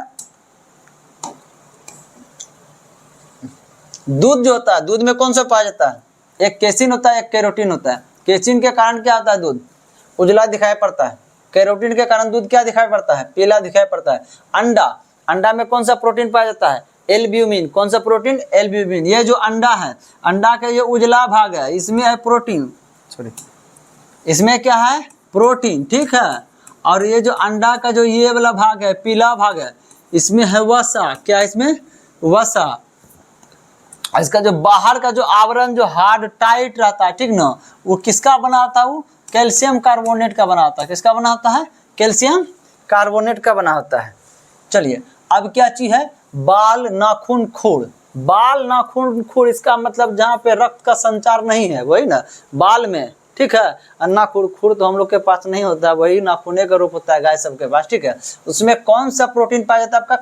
दूध जो होता है, दूध में कौन सा पाया जाता है? एक केसिन होता है, एक कैरोटीन होता है। केसिन के कारण क्या होता है? दूध उजला दिखाई पड़ता है। कैरोटीन के कारण दूध क्या दिखाई पड़ता है? पीला दिखाई पड़ता है। अंडा में कौन सा प्रोटीन पाया जाता है? एल्ब्यूमिन। कौन सा प्रोटीन? एल्ब्यूमिन। ये जो अंडा है, अंडा का ये उजला भाग है, इसमें है प्रोटीन। सॉरी, इसमें क्या है? प्रोटीन। ठीक है, और ये जो अंडा का जो ये वाला भाग है, पीला भाग है, इसमें है वसा। क्या? इसमें वसा। इसका जो बाहर का जो आवरण जो हार्ड टाइट रहता है, ठीक ना, वो किसका बना होता है? वो कैल्शियम कार्बोनेट का बना होता है। किसका बना होता है? कैल्शियम कार्बोनेट का बना होता है। चलिए अब क्या चीज है? बाल, नाखून, खूर। बाल, नाखून, खूर, इसका मतलब जहाँ पे रक्त का संचार नहीं है, वही ना बाल में। ठीक है, नाखून, खूर तो हम लोग के पास नहीं होता है, वही नाखूने का रूप होता है गाय सबके पास। ठीक है, उसमें कौन सा प्रोटीन पाया जाता है? आपका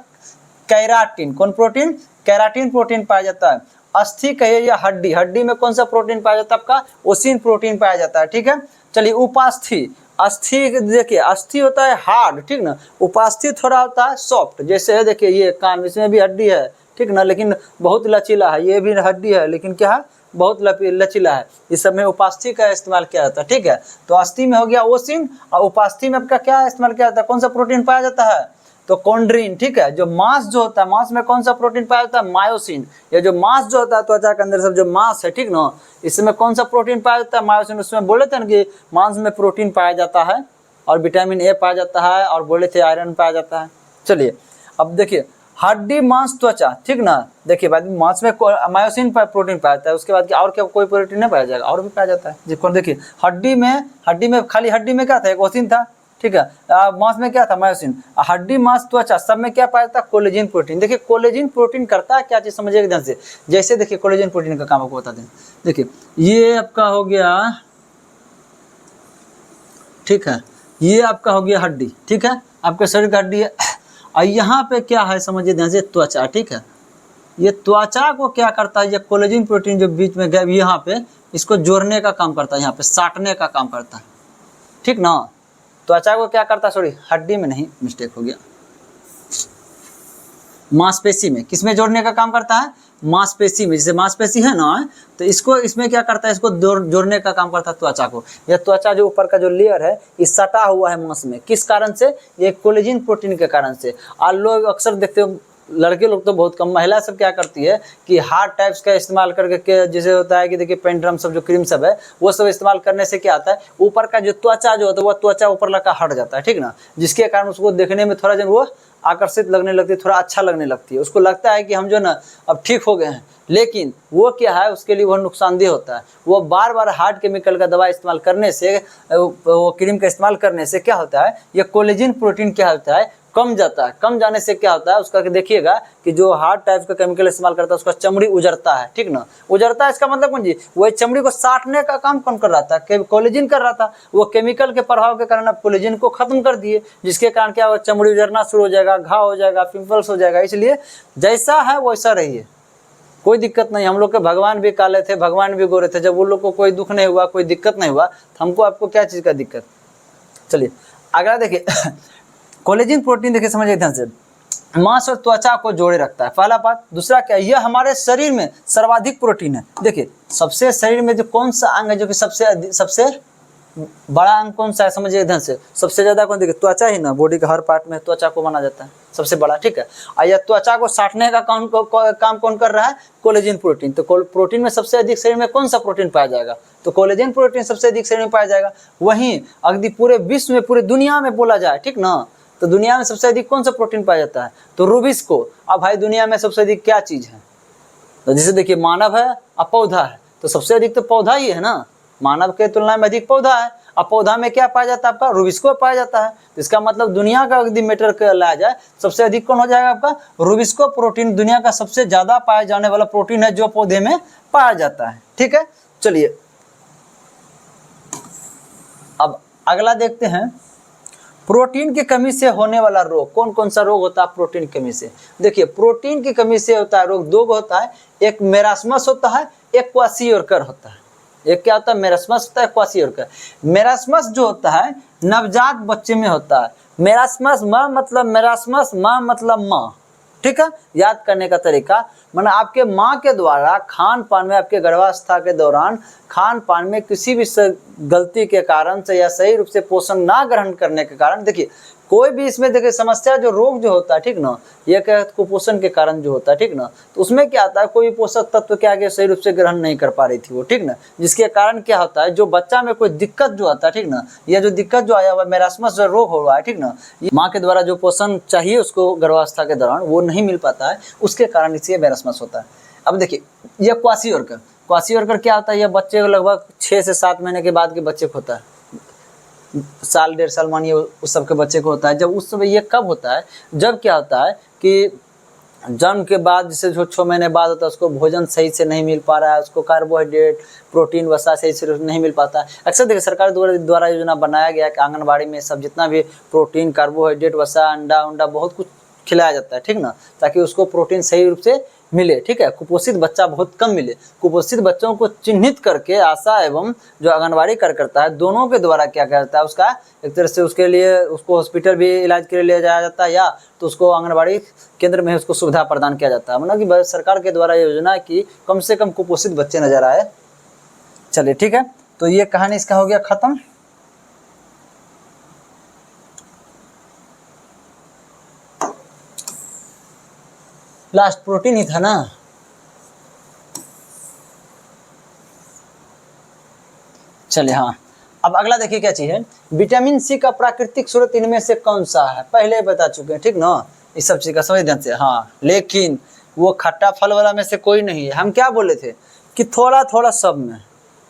कैराटिन। कौन प्रोटीन? कैराटिन प्रोटीन पाया जाता है। अस्थि कहिए या हड्डी, हड्डी में कौन सा प्रोटीन पाया जाता है? आपका ओसिन प्रोटीन पाया जाता है। ठीक है, चलिए उपास्थि। अस्थि देखिए, अस्थि होता है हार्ड, ठीक ना, उपास्थि थोड़ा होता है सॉफ्ट। जैसे है देखिए ये कान, इसमें भी हड्डी है, ठीक ना, लेकिन बहुत लचीला है। ये भी हड्डी है लेकिन क्या है? बहुत लचीला है। इस सब में उपास्थि का इस्तेमाल किया जाता है। ठीक है, तो अस्थि में हो गया ओसिन, और उपास्थि में आपका क्या इस्तेमाल किया जाता है? कौन सा प्रोटीन पाया जाता है? तो कॉन्ड्रीन। ठीक है, जो मांस जो होता है, मांस में कौन सा प्रोटीन पाया जाता है? मायोसिन। ये जो मांस जो होता है त्वचा के अंदर सब जो मांस है, ठीक ना, इसमें कौन सा प्रोटीन पाया जाता है? मायोसिन। उसमें बोले थे ना कि मांस में प्रोटीन पाया जाता है और विटामिन ए पाया जाता है, और बोले थे आयरन पाया जाता है। चलिए अब देखिए, हड्डी, मांस, त्वचा, ठीक ना, देखिए बाद मांस में मायोसिन प्रोटीन पाया जाता है। उसके बाद और क्या कोई प्रोटीन नहीं पाया जाएगा? और भी पाया जाता है। जिसको देखिए हड्डी में खाली हड्डी में क्या था? एक ओसिन था। ठीक है, मांस में क्या था? मायोसिन। हड्डी, मांस, त्वचा सब में क्या पाया जाता है? Collagen protein. देखिए कोलेजिन प्रोटीन करता है क्या चीज? समझिएगा ध्यान से। जैसे देखिए कोलेजिन प्रोटीन का काम आपको बता दें। देखिए ये आपका हो गया, ठीक है, ये आपका हो गया हड्डी। ठीक है, आपके शरीर का हड्डी है। और यहाँ पे क्या है? समझिए ध्यान से, त्वचा। ठीक है, ये त्वचा को क्या करता है? ये कोलेजिन प्रोटीन जो बीच में गया यहाँ पे, इसको जोड़ने का काम करता है, यहाँ पे साटने का काम करता है। ठीक ना, त्वचा को क्या करता है? सॉरी, हड्डी में नहीं, मिस्टेक हो गया। मांसपेशी में, किसमें जोड़ने का काम करता है? मांसपेशी में। जैसे मांसपेशी है ना, तो इसको इसमें क्या करता है? इसको जोड़ने का काम करता है त्वचा को। यह त्वचा जो ऊपर का जो लेयर है ये सटा हुआ है मांस में, किस कारण से? ये कोलेजन प्रोटीन के कारण से। और लोग अक्सर देखते हो, लड़के लोग तो बहुत कम, महिला सब क्या करती है कि हार्ड टाइप्स का इस्तेमाल करके, जैसे होता है कि देखिए पेंड्रम सब जो क्रीम सब है वो सब इस्तेमाल करने से क्या आता है, ऊपर का जो त्वचा जो होता है वो त्वचा ऊपर लगा हट जाता है, ठीक ना, जिसके कारण उसको देखने में थोड़ा जो वो आकर्षित लगने लगती है, थोड़ा अच्छा लगने लगती है, उसको लगता है कि हम जो ना अब ठीक हो गए हैं। लेकिन वो क्या है, उसके लिए वह नुकसानदेह होता है। वो बार बार हार्ड केमिकल का दवा इस्तेमाल करने से, वो क्रीम का इस्तेमाल करने से क्या होता है, ये कोलेजन प्रोटीन क्या होता है, कम जाता है। कम जाने से क्या होता है उसका, देखिएगा कि जो हार्ड टाइप का केमिकल इस्तेमाल करता है उसका चमड़ी उजरता है, ठीक ना, उजरता है। इसका मतलब कौन जी, वही चमड़ी को साटने का काम कौन कर रहा था? कोलेजन कर रहा था। वो केमिकल के प्रभाव के कारण अब कोलेजन को खत्म कर दिए, जिसके कारण क्या हो, चमड़ी उजरना शुरू हो जाएगा, घाव हो जाएगा, पिंपल्स हो जाएगा। इसलिए जैसा है वैसा रहिए, कोई दिक्कत नहीं। हम लोग के भगवान भी काले थे, भगवान भी गोरे थे, जब उन लोग को कोई दुख नहीं हुआ, कोई दिक्कत नहीं हुआ, तो हमको आपको क्या चीज़ का दिक्कत? चलिए अगला देखिए कोलेजन प्रोटीन देखिए, समझिए ध्यान से, मांस और त्वचा को जोड़े रखता है, पहला बात। दूसरा क्या, यह हमारे शरीर में सर्वाधिक प्रोटीन है। देखिए सबसे शरीर में जो कौन सा अंग है जो कि सबसे बड़ा अंग कौन सा है, समझिए ध्यान से, सबसे ज्यादा कौन? देखिए त्वचा ही ना, बॉडी का हर पार्ट में त्वचा को माना जाता है सबसे बड़ा, ठीक है। और यह त्वचा को साटने का काम कौन कर रहा है? Collagen protein. तो प्रोटीन में सबसे अधिक शरीर में कौन सा प्रोटीन पाया जाएगा? तो कोलेजन प्रोटीन सबसे अधिक शरीर में पाया जाएगा। वहीं अगदी पूरे विश्व में, पूरे दुनिया में बोला जाए, ठीक ना, तो दुनिया में सबसे अधिक कौन सा प्रोटीन पाया जाता है? तो रूबिस्को। अब भाई दुनिया में सबसे अधिक क्या चीज है? तो जैसे देखिए मानव है और पौधा है, तो सबसे अधिक तो पौधा ही है ना, मानव के तुलना में अधिक पौधा है। अब पौधा में क्या पाया जाता है आपका? रूबिस्को पाया जाता है। तो इसका मतलब दुनिया का यदि मैटर कर लाया जाए, सबसे अधिक कौन हो जाएगा आपका? रूबिस्को प्रोटीन दुनिया का सबसे ज्यादा पाया जाने वाला प्रोटीन है जो पौधे में पाया जाता है, ठीक है। चलिए अब अगला देखते हैं, प्रोटीन की कमी से होने वाला रोग। कौन कौन सा रोग होता है प्रोटीन की कमी से? देखिए प्रोटीन की कमी से होता है रोग, दो होता है, एक मेरास्मस होता है, एक क्वाशियोरकर होता है। एक क्या होता है? मेरास्मस होता है, क्वाशियोरकर। मेरास्मस जो होता है नवजात बच्चे में होता है। मेरास्मस, माँ मतलब मेरास्मस, माँ मतलब माँ, ठीक है। याद करने का तरीका, माना आपके माँ के द्वारा खान पान में, आपके गर्भावस्था के दौरान खान पान में किसी भी गलती के कारण से या सही रूप से पोषण ना ग्रहण करने के कारण, देखिए कोई भी इसमें देखिए समस्या जो रोग जो होता है, ठीक ना, यह क्या कुपोषण के कारण जो होता है, ठीक ना, तो उसमें क्या आता है, कोई पोषक तत्व क्या आगे सही रूप से ग्रहण नहीं कर पा रही थी वो, ठीक ना, जिसके कारण क्या होता है, जो बच्चा में कोई दिक्कत जो आता है, ठीक ना, यह जो दिक्कत जो आया हुआ मेरास्मस जो रोग हो रहा है, ठीक ना, ये माँ के द्वारा जो पोषण चाहिए उसको गर्भावस्था के दौरान वो नहीं मिल पाता है, उसके कारण इसलिए मेरास्मस होता है। अब देखिए यह क्वाशियोरकर, क्वाशियोरकर क्या होता है, यह बच्चे को लगभग 6 से 7 महीने के बाद के बच्चे को होता है, साल 1.5 साल मानिए उस सब के बच्चे को होता है। जब उस समय ये कब होता है, जब क्या होता है कि जन्म के बाद जैसे जो 6 महीने बाद होता है उसको भोजन सही से नहीं मिल पा रहा है, उसको कार्बोहाइड्रेट प्रोटीन वसा सही से नहीं मिल पाता है। अक्सर देखिए सरकार द्वारा योजना बनाया गया कि आंगनबाड़ी में सब जितना भी प्रोटीन कार्बोहाइड्रेट वसा अंडा उंडा बहुत कुछ खिलाया जाता है, ठीक ना, ताकि उसको प्रोटीन सही रूप से मिले, ठीक है। कुपोषित बच्चा बहुत कम मिले। कुपोषित बच्चों को चिन्हित करके आशा एवं जो आंगनबाड़ी कार्यकर्ता है दोनों के द्वारा क्या करता है, उसका एक तरह से उसके लिए उसको हॉस्पिटल भी इलाज के लिए ले जाया जाता है, या तो उसको आंगनबाड़ी केंद्र में उसको सुविधा प्रदान किया जाता है। मतलब कि सरकार के द्वारा योजना की कम से कम कुपोषित बच्चे नजर आए। चलिए ठीक है, तो ये कहानी इसका हो गया खत्म। लास्ट प्रोटीन ही था ना। चलिए हाँ, अब अगला देखिए क्या चीज है, विटामिन सी का प्राकृतिक स्रोत इनमें से कौन सा है? पहले बता चुके हैं, ठीक ना, इस सब चीज का समझ ध्यान से। हाँ, लेकिन वो खट्टा फल वाला में से कोई नहीं है। हम क्या बोले थे कि थोड़ा थोड़ा सब में,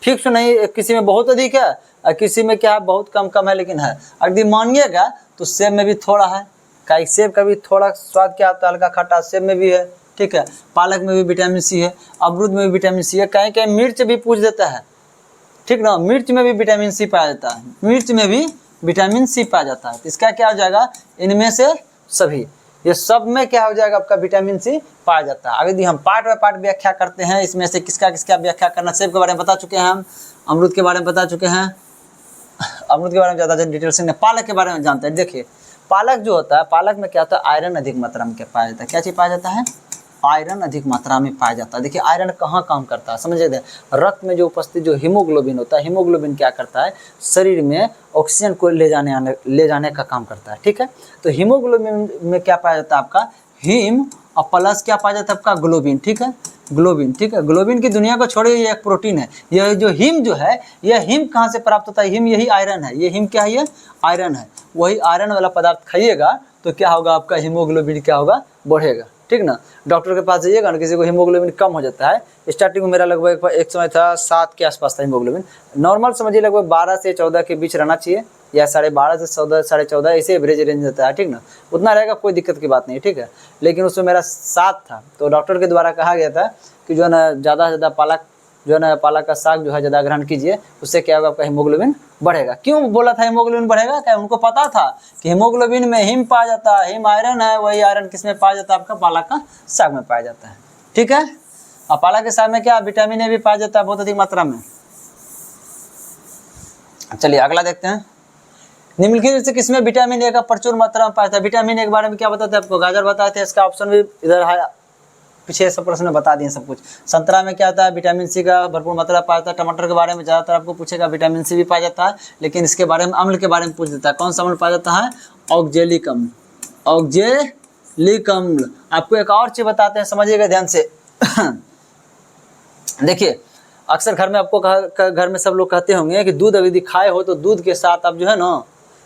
फिक्स नहीं, किसी में बहुत अधिक है और किसी में क्या है बहुत कम कम है, लेकिन है। अगर मानिएगा तो सेब में भी थोड़ा है, का सेब का भी थोड़ा स्वाद क्या होता है, हल्का खट्टा, सेब में भी है, ठीक है। पालक में भी विटामिन सी है, अमरूद में भी विटामिन सी है, कहीं कहीं मिर्च भी पूछ देता है, ठीक ना, मिर्च में भी विटामिन सी पाया जाता है, मिर्च में भी विटामिन सी पाया जाता है। तो इसका क्या हो जाएगा, इनमें से सभी, ये सब में क्या हो जाएगा आपका विटामिन सी पाया जाता है। अगर हम पार्ट बाय पार्ट व्याख्या करते हैं, इसमें से किसका किसका व्याख्या करना, सेब के बारे में बता चुके हैं हम, अमरूद के बारे में बता चुके हैं, अमरूद के बारे में ज़्यादा डिटेल से, पालक के बारे में जानते हैं। देखिए पालक जो होता है, पालक में क्या होता है, आयरन अधिक मात्रा में क्या पाया जाता है, क्या चीज पाया जाता है, आयरन अधिक मात्रा में पाया जाता है। देखिए आयरन कहाँ काम करता है समझ लेते हैं, रक्त में जो उपस्थित जो हीमोग्लोबिन होता है, हीमोग्लोबिन क्या करता है, शरीर में ऑक्सीजन को ले जाने का काम करता है। ठीक है, तो हीमोग्लोबिन में क्या पाया जाता है आपका, हीम, और प्लस क्या पाया जाता है आपका, ग्लोबिन। ठीक है, ग्लोबिन। ठीक है, ग्लोबिन की दुनिया को छोड़िए, ये एक प्रोटीन है। यह जो हीम जो है, यह हीम कहाँ से प्राप्त होता है, हीम यही आयरन है। ये हीम क्या है, ये आयरन है। वही आयरन वाला पदार्थ खाइएगा तो क्या होगा, आपका हीमोग्लोबिन क्या होगा, बढ़ेगा। ठीक ना, डॉक्टर के पास जाइएगा ना, किसी को हीमोग्लोबिन कम हो जाता है, स्टार्टिंग में मेरा लगभग एक समय था 7 के आसपास था हीमोग्लोबिन, नॉर्मल समझिए लगभग 12 से 14 के बीच रहना चाहिए, या 12.5 से 14, 14.5 ऐसे एवरेज रेंज रहता है। ठीक ना, उतना रहेगा, कोई दिक्कत की बात नहीं। ठीक है, लेकिन उसमें मेरा 7 था, तो डॉक्टर के द्वारा कहा गया था कि जो है ना ज़्यादा से ज़्यादा पालक जो है ना, पालक का साग जो है ज़्यादा ग्रहण कीजिए, उससे क्या होगा, आपका हीमोग्लोबिन बढ़ेगा। क्यों बोला था हीमोग्लोबिन बढ़ेगा, क्या उनको पता था कि हीमोग्लोबिन में हीम पाया जाता है, हीम आयरन है, वही आयरन किस में पाया जाता है, आपका पालक का साग में पाया जाता है। ठीक है, और पालक के साग में क्या, विटामिन ए भी पाया जाता है बहुत अधिक मात्रा में। चलिए अगला देखते हैं, निम्नलिखित से किसमें विटामिन ए का प्रचुर मात्रा में पाया जाता है। विटामिन ए के बारे में क्या बताते हैं आपको, गाजर बताए थे, इसका ऑप्शन भी इधर है, पीछे सब प्रश्न में बता दिए सब कुछ। संतरा में क्या होता है, विटामिन सी का भरपूर मात्रा पाया जाता है। टमाटर के बारे में ज़्यादातर आपको पूछेगा, विटामिन सी भी पाया जाता है, लेकिन इसके बारे में अम्ल के बारे में पूछ देता है। कौन सा अम्ल पाया जाता है, ऑक्जेलिक अम्ल। ऑक्जेलिक अम्ल। आपको एक और चीज़ बताते हैं, समझिएगा ध्यान से। देखिए अक्सर घर में आपको घर में सब लोग कहते होंगे कि दूध यदि खाए हो तो दूध के साथ आप जो है ना,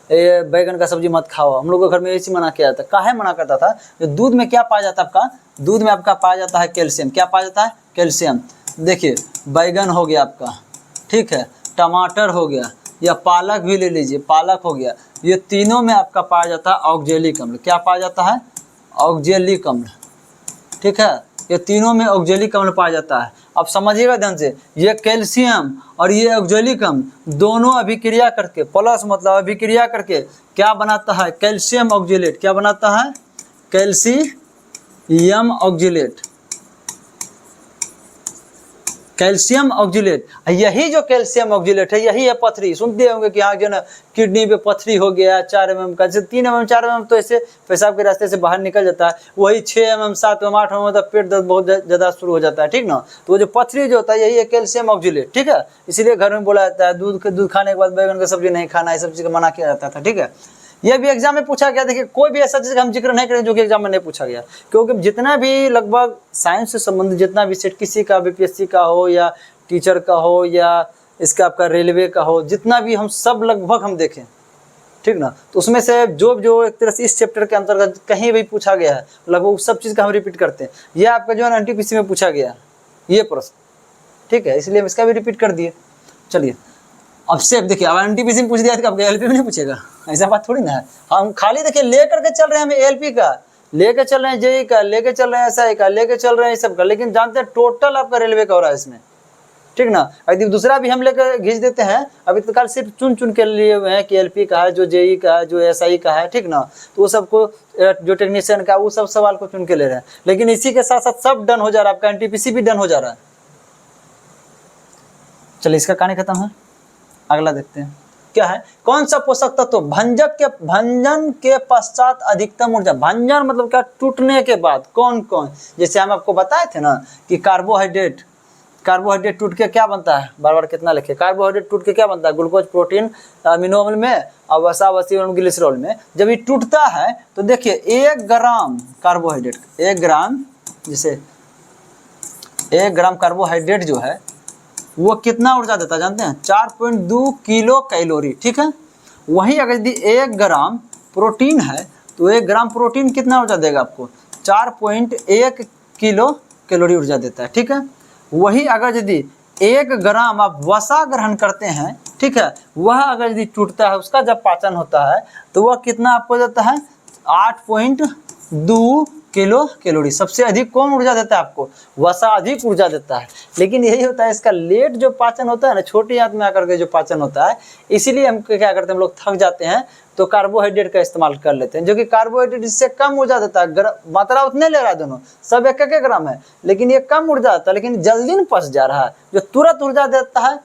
ये बैगन का सब्जी मत खाओ। हम लोगों के घर में ऐसी मना किया जाता है। काहे मना करता था, जो दूध में क्या पाया जाता है आपका, दूध में आपका पाया जाता है कैल्शियम। क्या पाया जाता है, कैल्शियम। देखिए बैगन हो गया आपका, ठीक है, टमाटर हो गया, या पालक भी ले लीजिए, पालक हो गया, ये तीनों में आपका पाया जाता है ऑक्जेलिक अम्ल। क्या पाया जाता है, ऑक्जेलिक अम्ल। ठीक है, ये तीनों में ऑक्जेलिक अम्ल पाया जाता है। अब समझिएगा ध्यान से, ये कैल्शियम और ये ऑक्जेलिक अम्ल दोनों अभिक्रिया करके, प्लस मतलब अभिक्रिया करके क्या बनाता है, कैल्शियम ऑक्जेलेट। क्या बनाता है, कैल्शियम ऑक्जेलेट। कैल्शियम ऑक्जेलेट, यही जो कैल्शियम ऑक्जेलेट है, यही है पथरी। सुनते होंगे कि हाँ जो ना किडनी पे पथरी हो गया 4 mm का, जैसे 3 mm 4 mm तो ऐसे पेशाब के रास्ते से बाहर निकल जाता है, वही 6 mm 7 mm 8 mm तक पेट दर्द बहुत ज़्यादा शुरू हो जाता है। ठीक ना, तो वो जो पथरी जो होता है यही है कैल्शियम ऑक्जेलेट। ठीक है, इसीलिए घर में बोला जाता है दूध खाने के बाद बैगन का सब्जी नहीं खाना, ये सब चीज़ का मना किया जाता था। ठीक है, यह भी एग्जाम में पूछा गया। देखिए कोई भी ऐसा चीज़ हम जिक्र नहीं करें जो कि एग्जाम में नहीं पूछा गया, क्योंकि जितना भी लगभग साइंस से संबंधित जितना भी सेट, किसी का बीपीएससी का हो या टीचर का हो या इसका आपका रेलवे का हो, जितना भी हम सब लगभग हम देखें, ठीक ना, तो उसमें से जो एक तरह से इस चैप्टर के अंतर्गत कहीं भी पूछा गया है, लगभग उस सब चीज़ का हम रिपीट करते हैं। ये आपका जो है एनटीपीसी में पूछा गया ये प्रश्न। ठीक है, इसलिए हम इसका भी रिपीट कर दिए। चलिए अब सेफ देखिए, अब एनटीपीसी में पूछ दिया तो आपका एलपी में नहीं पूछेगा, ऐसा बात थोड़ी ना है। हम खाली देखिए लेकर के चल रहे हैं, हमें एलपी का लेके चल रहे हैं, जेई का लेके चल रहे हैं, एसआई का लेके चल रहे हैं, सब का, लेकिन जानते हैं टोटल आपका रेलवे का हो रहा है इसमें। ठीक ना, यदि दूसरा भी हम लेकर घिंच देते हैं, अभी तत्काल सिर्फ चुन के लिए हुए हैं कि एलपी का है, जो जेई का है, जो एसआई का है। ठीक ना, तो वो सबको जो टेक्नीशियन का वो सब सवाल को चुन के ले रहे हैं, लेकिन इसी के साथ साथ सब डन हो जा रहा है, आपका एनटीपीसी भी डन हो जा रहा है। चलिए इसका कहानी खत्म है, अगला देखते हैं क्या है। कौन सा पोषक तत्व भंजन के पश्चात अधिकतम ऊर्जा, भंजन मतलब क्या, टूटने के बाद कौन कौन, जैसे हम आपको बताए थे ना कि कार्बोहाइड्रेट टूट के क्या बनता है, बार बार कितना लिखे, कार्बोहाइड्रेट टूट के क्या बनता है, ग्लूकोज, प्रोटीन, अमीनो अम्ल में और वसा, वसीय, ग्लिसरॉल में। जब ये टूटता है तो देखिए 1 ग्राम कार्बोहाइड्रेट, 1 ग्राम, जैसे 1 ग्राम कार्बोहाइड्रेट जो है वो कितना ऊर्जा देता है जानते हैं, 4.2 किलो कैलोरी। ठीक है, वहीं अगर यदि 1 ग्राम प्रोटीन है तो 1 ग्राम प्रोटीन कितना ऊर्जा देगा आपको, 4.1 किलो कैलोरी ऊर्जा देता है। ठीक है, वही अगर यदि 1 ग्राम आप वसा ग्रहण करते हैं, ठीक है, वह अगर यदि टूटता है, उसका जब पाचन होता है तो वह कितना आपको देता है, 8.2 किलो कैलोरी। सबसे अधिक कौन ऊर्जा देता है आपको, वसा अधिक ऊर्जा देता है। लेकिन यही होता है इसका लेट जो पाचन होता है ना, छोटी आंत में आकर के जो पाचन होता है, इसीलिए हम क्या करते हैं, हम लोग थक जाते हैं तो कार्बोहाइड्रेट का इस्तेमाल कर लेते हैं, जो कि कार्बोहाइड्रेट इससे कम ऊर्जा देता है। मात्रा उतने ले रहा है, दोनों सब 1-1 ग्राम है, लेकिन ये कम ऊर्जा देता है, लेकिन जल्दी नहीं पच जा रहा है। जो तुरंत ऊर्जा देता है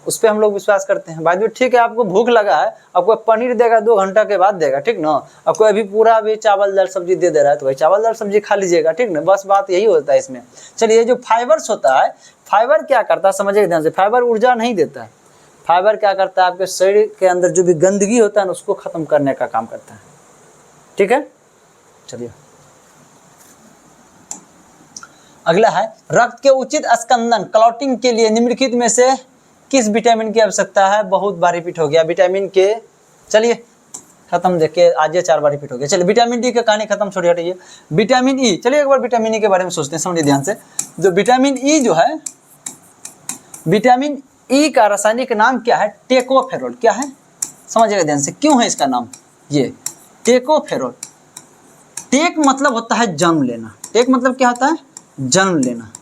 उस पर हम लोग विश्वास करते हैं। बाद में ठीक है, आपको भूख लगा है, आपको पनीर देगा 2 घंटा के बाद देगा, ठीक ना। आपको अभी पूरा अभी चावल दाल सब्जी दे रहा है तो भाई चावल दाल सब्जी खा लीजिएगा, ठीक ना। बस बात यही होता है इसमें। चलिए, जो फाइबर्स होता है, फाइबर क्या करता है समझिए ध्यान से। फाइबर ऊर्जा नहीं देता है, फाइबर क्या करता है, आपके शरीर के अंदर जो भी गंदगी होता है ना उसको खत्म करने का काम करता है, ठीक है। चलिए अगला है, रक्त के उचित स्कंदन क्लॉटिंग के लिए निम्नलिखित में से किस विटामिन की आवश्यकता है। बहुत बार रिपीट हो गया विटामिन के। चलिए खत्म, देखिए आज ये 4 बार रिपीट हो गया। चलिए विटामिन डी की कहानी खत्म, छोड़िए हटाइए। विटामिन ई, चलिए एक बार विटामिन ई के बारे में सोचते हैं, समझिए ध्यान से। जो विटामिन ई जो है, विटामिन ई का रासायनिक नाम क्या है, टेकोफेरोल। क्या है समझिएगा ध्यान से, क्यों है इसका नाम ये टेकोफेरोल। टेक मतलब होता है जन्म लेना, टेक मतलब क्या होता है, जन्म लेना।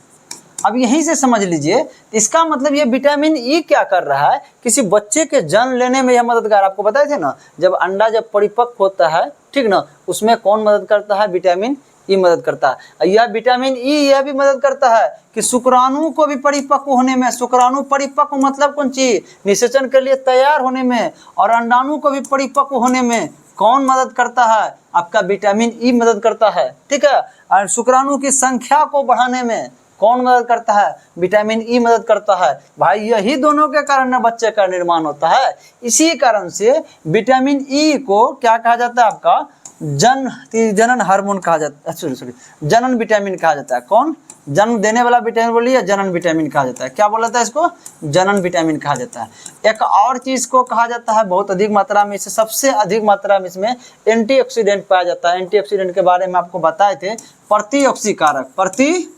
अब यहीं से समझ लीजिए, इसका मतलब ये विटामिन ई क्या कर रहा है, किसी बच्चे के जन्म लेने में यह मददगार। आपको बताए थे ना, जब अंडा जब परिपक्व होता है, ठीक ना, उसमें कौन मदद करता है, विटामिन ई मदद करता है। यह विटामिन ई यह भी मदद करता है कि शुक्राणु को भी परिपक्व होने में, शुक्राणु परिपक्व मतलब कौन चीज, निषेचन के लिए तैयार होने में, और अंडाणु को भी परिपक्व होने में कौन मदद करता है, आपका विटामिन ई मदद करता है, ठीक है। और शुक्राणु की संख्या को बढ़ाने में कौन मदद करता है, विटामिन ई मदद करता है। भाई यही दोनों के कारण बच्चे का निर्माण होता है। इसी कारण से विटामिन ई को क्या कहा जाता है, आपका जनन हार्मोन कहा जाता है, सॉरी जनन विटामिन कहा जाता है। कौन, जन्म देने वाला विटामिन बोलिए, जनन विटामिन कहा जाता है। क्या बोला था इसको, जनन विटामिन कहा जाता है। एक और चीज को कहा जाता है बहुत अधिक मात्रा में, इससे सबसे अधिक मात्रा में इसमें एंटीऑक्सीडेंट पाया जाता है। एंटीऑक्सीडेंट के बारे में आपको बताए थे, प्रतिऑक्सीकारक, प्रतिऑक्सीकारक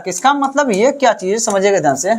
इसका मतलब ये क्या चीज समझिएगा ध्यान से।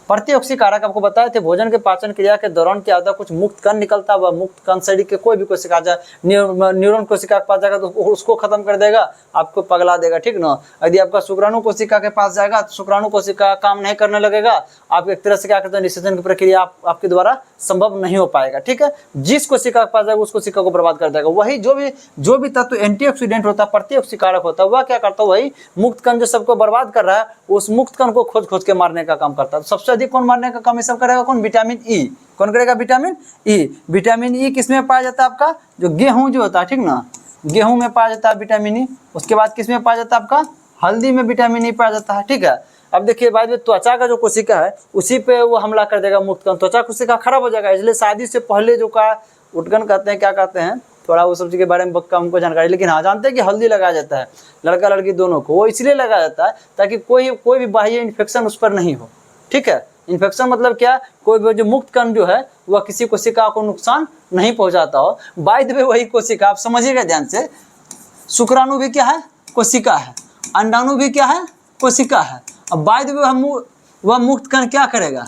प्रतिऑक्सीकारक आपको बताए थे, भोजन के पाचन क्रिया के दौरान क्या होता है, कुछ मुक्त कण निकलता है, वह मुक्त कण शरीर के कोई भी कोशिका जाए, न्यूरॉन कोशिका के पास जाएगा तो उसको खत्म कर देगा, आपको पगला देगा, ठीक ना। यदि आपका शुक्राणु कोशिका के पास जाएगा तो शुक्राणु कोशिका काम नहीं करने लगेगा, आप एक तरह से क्या करते हैं, निषेचन की प्रक्रिया आपके द्वारा संभव नहीं हो पाएगा, ठीक है। जिस कोशिका के पास जाएगा उस कोशिका को बर्बाद कर देगा। वही जो भी तत्व एंटीऑक्सीडेंट होता है, प्रतिऑक्सीकारक होता है, वह क्या करता है, वही मुक्त कण जो सबको बर्बाद कर रहा है, उस मुक्त कण को खोज के मारने का काम करता है। सबसे अधिक कौन मारने का काम ये सब करेगा, कौन, विटामिन ई। कौन करेगा, विटामिन ई। विटामिन ई किसमें पाया जाता है, आपका जो गेहूं जो होता है, ठीक ना, गेहूं में पाया जाता है विटामिन ई। उसके बाद किसमें पाया जाता है, आपका हल्दी में विटामिन ई पाया जाता है, ठीक है। अब देखिए बाद में त्वचा का जो कोशिका है उसी पे वो हमला कर देगा मुक्त कण, त्वचा कोशिका खराब हो जाएगा। इसलिए शादी से पहले जो का उटकन कहते हैं, क्या कहते हैं, थोड़ा वो सब चीज़ के बारे में कम हमको जानकारी, लेकिन हाँ जानते हैं कि हल्दी लगाया जाता है लड़का लड़की दोनों को। वो इसलिए लगाया जाता है ताकि कोई भी बाह्य इन्फेक्शन उस पर नहीं हो, ठीक है। इन्फेक्शन मतलब क्या, कोई भी जो मुक्त कण जो है वह किसी कोशिका को नुकसान नहीं पहुंचाता हो। बाय द वे वही कोशिका, आप समझिएगा ध्यान से, शुक्राणु भी क्या है, कोशिका है, अंडाणु भी क्या है, कोशिका है। अब बाय द वे वह मुक्त कण क्या करेगा,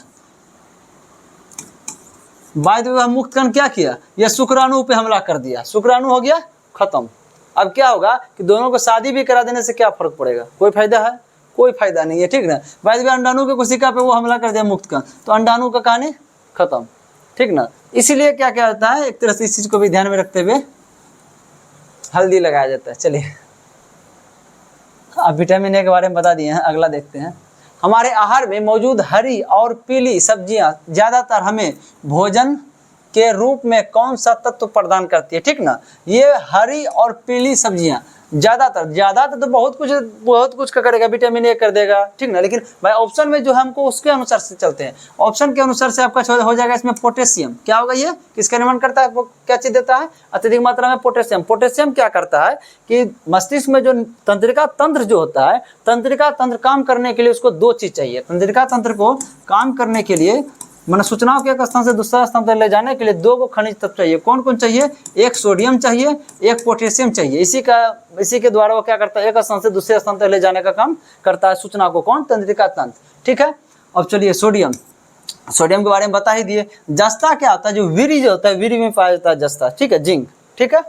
बाय द वे वह मुक्त कण क्या किया, यह शुक्राणु पे हमला कर दिया, शुक्राणु हो गया खत्म। अब क्या होगा कि दोनों को शादी भी करा देने से क्या फर्क पड़ेगा, कोई फायदा है, कोई फायदा नहीं है, ठीक ना। बाय द वे अंडाणु के कोशिका पे वो हमला कर दिया मुक्त कण, तो अंडाणु का कहानी खत्म, ठीक ना। इसीलिए क्या क्या होता है, एक तरह से इस चीज को भी ध्यान में रखते हुए हल्दी लगाया जाता है। चलिए अब विटामिन ए के बारे में बता दिए हैं, अगला देखते हैं। हमारे आहार में मौजूद हरी और पीली सब्जियां ज्यादातर हमें भोजन के रूप में कौन सा तत्व प्रदान करती है, ठीक ना। ये हरी और पीली सब्जियां ज्यादातर तो बहुत कुछ का करेगा, विटामिन ए कर देगा, ठीक ना। लेकिन भाई ऑप्शन में जो हमको उसके अनुसार से चलते हैं, ऑप्शन के अनुसार से आपका हो जाएगा इसमें पोटेशियम। क्या होगा, ये किसका निर्माण करता है, वो क्या चीज देता है, अत्यधिक मात्रा में पोटेशियम। पोटेशियम क्या करता है कि मस्तिष्क में जो तंत्रिका तंत्र जो होता है, तंत्रिका तंत्र काम करने के लिए उसको 2 चीज चाहिए। तंत्रिका तंत्र को काम करने के लिए, मैंने सूचनाओं के एक स्थान से दूसरा स्थान तक ले जाने के लिए 2 को खनिज तत्व चाहिए। कौन कौन चाहिए, एक सोडियम चाहिए, एक पोटेशियम चाहिए। इसी के द्वारा वो क्या करता है, एक स्थान से दूसरे स्थान तक ले जाने का काम करता है सूचना को, कौन, तंत्रिका तंत्र, ठीक है। अब चलिए सोडियम के बारे में बता ही दिए। जस्ता क्या होता है, जो वीर्य जो होता है, वीर्य में पाया जाता है जस्ता, ठीक है, जिंक, ठीक है।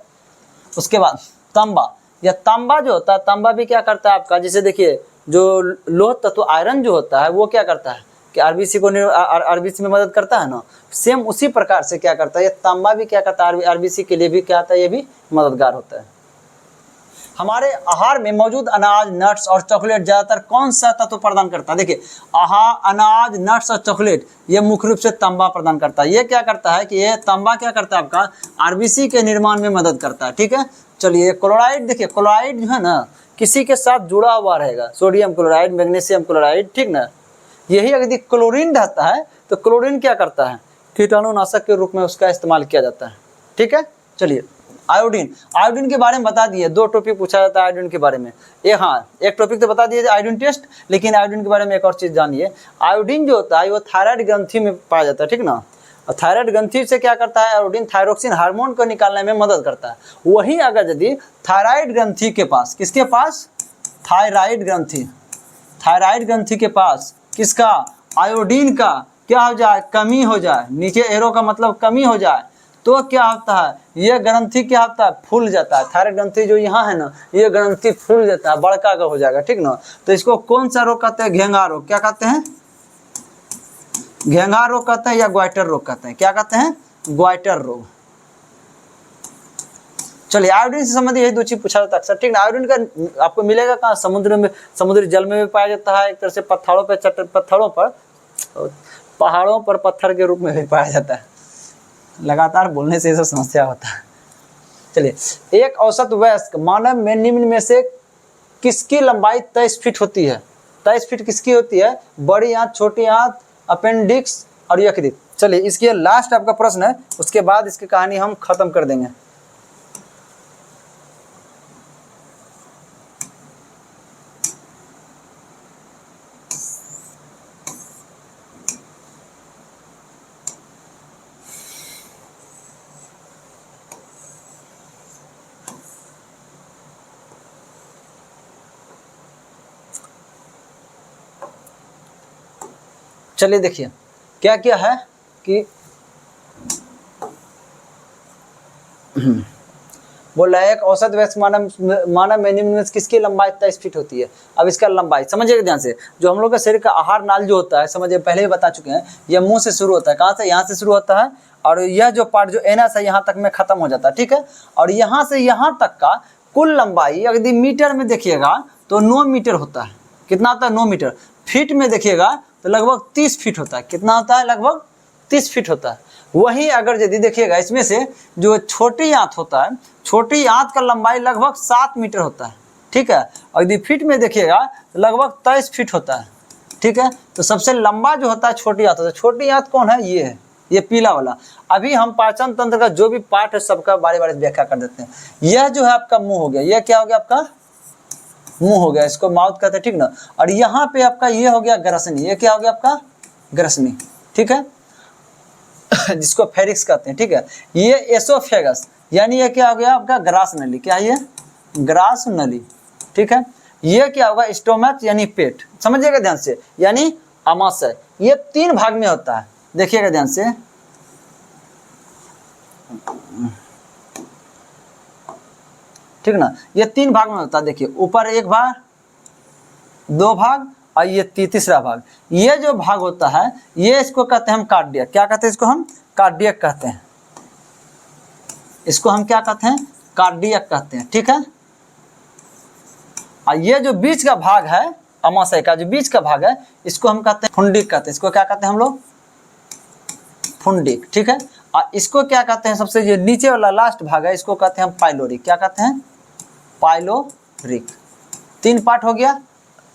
उसके बाद तांबा, या तांबा जो होता है, तांबा भी क्या करता है आपका, जैसे देखिए जो लोह तत्व आयरन जो होता है वो क्या करता है कि आरबीसी में मदद करता है ना, सेम उसी प्रकार से क्या करता है ये तांबा भी क्या करता है, आरबीसी के लिए भी क्या आता है, ये भी मददगार होता है। हमारे आहार में मौजूद अनाज, नट्स और चॉकलेट ज्यादातर कौन सा तत्व प्रदान करता है? देखिए अनाज, नट्स और चॉकलेट ये मुख्य रूप से तांबा प्रदान करता है। ये क्या करता है कि ये तांबा क्या करता है आपका आरबीसी के निर्माण में मदद करता है। ठीक है, चलिए क्लोराइड, देखिए क्लोराइड जो है ना किसी के साथ जुड़ा हुआ रहेगा, सोडियम क्लोराइड, मैग्नीशियम क्लोराइड, ठीक ना। यही यदि क्लोरीन रहता है तो क्लोरीन क्या करता है कीटाणुनाशक के रूप में उसका इस्तेमाल किया जाता है। ठीक है, चलिए आयोडीन, आयोडीन के बारे में बता दिए, 2 टॉपिक पूछा जाता है आयोडीन के बारे में। एक टॉपिक तो बता दिए आयोडीन टेस्ट, लेकिन आयोडीन के बारे में एक और चीज जानिए। आयोडीन जो होता है वो थायराइड ग्रंथि में पाया जाता है, ठीक ना। और थायराइड ग्रंथि से क्या करता है आयोडीन, थायरोक्सिन हार्मोन को निकालने में मदद करता है। वही अगर यदि थायराइड ग्रंथि के पास, किसके पास, थायराइड ग्रंथि, थायराइड ग्रंथि के पास किसका, आयोडीन का क्या हो जाए, कमी हो जाए, नीचे एरो का मतलब कमी हो जाए, तो क्या होता है ये ग्रंथि क्या होता है, फूल जाता है। थायराइड ग्रंथि जो यहाँ है ना ये ग्रंथि फूल जाता है, बड़का का हो जाएगा, ठीक ना। तो इसको कौन सा रोग कहते हैं, घेंगा रोग, क्या कहते हैं, घेंगा रोग कहते हैं या ग्वाइटर रोग कहते हैं, क्या कहते हैं, ग्वाइटर रोग। चलिए आयोडीन से संबंधित यही 2 चीज पूछा जाता है अक्सर, ठीक ना। आयोडीन का आपको मिलेगा कहाँ, समुद्र में, समुद्री जल में भी पाया जाता है, एक तरह से पत्थरों पर, पत्थरों पर, पहाड़ों पर पत्थर के रूप में भी पाया जाता है। लगातार बोलने से ऐसा समस्या होता है। चलिए, एक औसत वयस्क मानव में निम्न में से किसकी लंबाई 23 फीट होती है? 23 फीट किसकी होती है, बड़ी आंत, छोटी आंत, अपेंडिक्स और यकृत। चलिए इसके लास्ट आपका प्रश्न है, उसके बाद इसकी कहानी हम खत्म कर देंगे। चलिए देखिए क्या क्या है कि बोल रहा है एक औसत वयस्क मानव में निम्न में किसकी लंबाई 23 फीट होती है। अब इसका लंबाई समझिएगा ध्यान से, जो हम लोग का शरीर का आहार नाल जो होता है, समझिए पहले ही बता चुके हैं, यह मुंह से शुरू होता है, कहाँ से, यहाँ से शुरू होता है, और यह जो पार्ट जो एनस है यहाँ तक में खत्म हो जाता है, ठीक है। और यहाँ से यहाँ तक का कुल लंबाई यदि मीटर में देखिएगा तो 9 मीटर होता है। कितना होता है, 9 मीटर। फीट में देखिएगा तो लगभग 30 फीट होता है। कितना होता है, लगभग 30 फीट होता है। वहीं अगर यदि देखिएगा इसमें से जो छोटी आंत होता है, छोटी आंत का लंबाई लगभग 7 मीटर होता है, ठीक है। और यदि फीट में देखिएगा तो लगभग 23 फीट होता है, ठीक है। तो सबसे लंबा जो होता है छोटी आंत होता है। छोटी आंत कौन है, ये है, ये पीला वाला। अभी हम पाचन तंत्र का जो भी पार्ट है सबका बारे बारे व्याख्या कर देते हैं। यह जो है आपका मुंह हो गया, यह क्या हो गया, आपका मुंह हो गया, इसको माउथ कहते हैं, ठीक ना। और यहाँ पे आपका ये हो गया ग्रसनी, ये क्या हो गया आपका ग्रसनी, ठीक है, जिसको फेरिक्स कहते हैं, ठीक है। ये एसोफेगस, यानी ये क्या हो गया आपका ग्रास नली, क्या है ये, ग्रास नली, ठीक है। ये क्या होगा, स्टोमच यानी पेट, समझिएगा ध्यान से, यानी आमाशय। ये 3 भाग में होता है, देखिएगा ध्यान से, ठीक ना। ये 3 भाग में होता है, देखिए ऊपर 1 भाग, 2 भाग और ये तीसरा भाग। ये जो भाग होता है ये इसको कहते हैं हम कार्डियक, क्या कहते हैं इसको, हम कार्डियक कहते हैं, इसको हम क्या कहते हैं, कार्डियक कहते हैं, ठीक है। और ये जो बीच का भाग है अमाशय का, जो बीच का भाग है इसको हम कहते हैं फुंडिक कहते हैं, इसको क्या कहते हैं हम लोग, फुंडिक, ठीक है। और इसको क्या कहते हैं, सबसे जो नीचे वाला लास्ट भाग है इसको कहते हैं हम पाइलोरिक, क्या कहते हैं, पाइलोरिक। 3 पार्ट हो गया,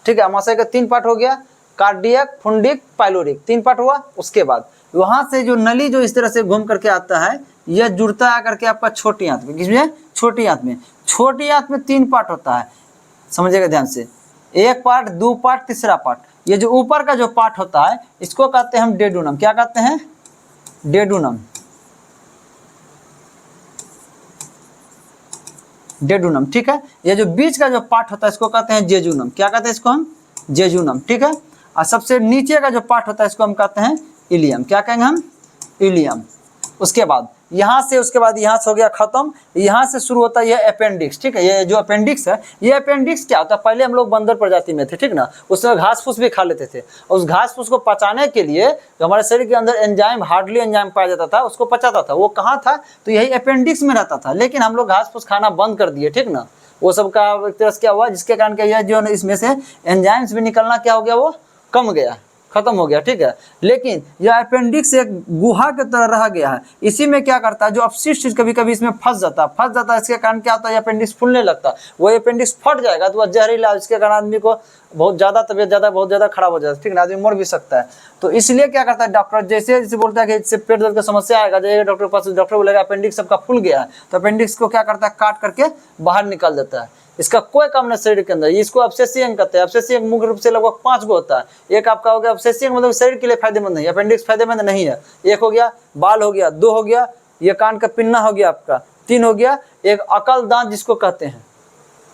ठीक है। अमाशय का 3 पार्ट हो गया, कार्डियक, फुंडिक, पाइलोरिक, 3 पार्ट हुआ। उसके बाद वहां से जो नली जो इस तरह से घूम करके आता है, यह जुड़ता है करके आपका छोटी आंत में, किसमें, छोटी आंत में। छोटी आंत में 3 पार्ट होता है, समझिएगा ध्यान से, 1 पार्ट, 2 पार्ट, तीसरा पार्ट। ये जो ऊपर का जो पार्ट होता है इसको कहते हैं हम डेडुनम, क्या कहते हैं, डेडुनम, डेडुनम, ठीक है। ये जो बीच का जो पार्ट होता है इसको कहते हैं जेजुनम, क्या कहते हैं इसको हम, जेजुनम, ठीक है। और सबसे नीचे का जो पार्ट होता है इसको हम कहते हैं इलियम, क्या कहेंगे हम, इलियम। उसके बाद यहाँ से उसके बाद यहाँ से हो गया खत्म, यहाँ से शुरू होता है ये अपेंडिक्स, ठीक है। ये जो अपेंडिक्स है, ये अपेंडिक्स क्या होता है, पहले हम लोग बंदर प्रजाति में थे, ठीक ना, उसमें घास फूस भी खा लेते थे। उस घास फूस को पचाने के लिए जो हमारे शरीर के अंदर एंजाइम, हार्डली एंजाइम पाया जाता था, उसको पचाता था, वो कहाँ था, तो यही अपेंडिक्स में रहता था। लेकिन हम लोग घास फूस खाना बंद कर दिए, ठीक ना, वो सब का एक तरह से क्या हुआ, जिसके कारण क्या यह जो इसमें से एंजाइम्स भी निकलना क्या हो गया, वो कम गया, खत्म हो गया, ठीक है। लेकिन यह अपेंडिक्स एक गुहा की तरह रह गया है। इसी में क्या करता है, जो अपशिष्ट चीज कभी कभी इसमें फंस जाता है, इसके कारण क्या होता है, अपेंडिक्स फूलने लगता है। वो अपेंडिक्स फट जाएगा तो वह जहरीला, इसके कारण आदमी को बहुत ज़्यादा तबियत ज़्यादा बहुत ज़्यादा खराब हो जाता है, ठीक है, आदमी मर भी सकता है। तो इसलिए क्या करता है डॉक्टर, जैसे जैसे बोलता है कि इससे पेट दर्द की समस्या आएगा, जाइएगा डॉक्टर के पास, डॉक्टर बोलेगा अपेंडिक्स सबका फूल गया है, तो अपेंडिक्स को क्या करता है, काट करके बाहर निकाल देता है। इसका कोई काम नहीं शरीर के अंदर, इसको अब्सेसिय अंग कहते हैं। अब्सेसिय अंग मुख्य रूप से लगभग 5 गो होता है। एक आपका हो गया अब्सेसिय अंग, मतलब शरीर के लिए फायदेमंद नहीं है, अपेंडिक्स फायदेमंद नहीं है। एक हो गया बाल हो गया, 2 हो गया ये कान का पिन्ना हो गया आपका, 3 हो गया एक अकल दांत जिसको कहते हैं,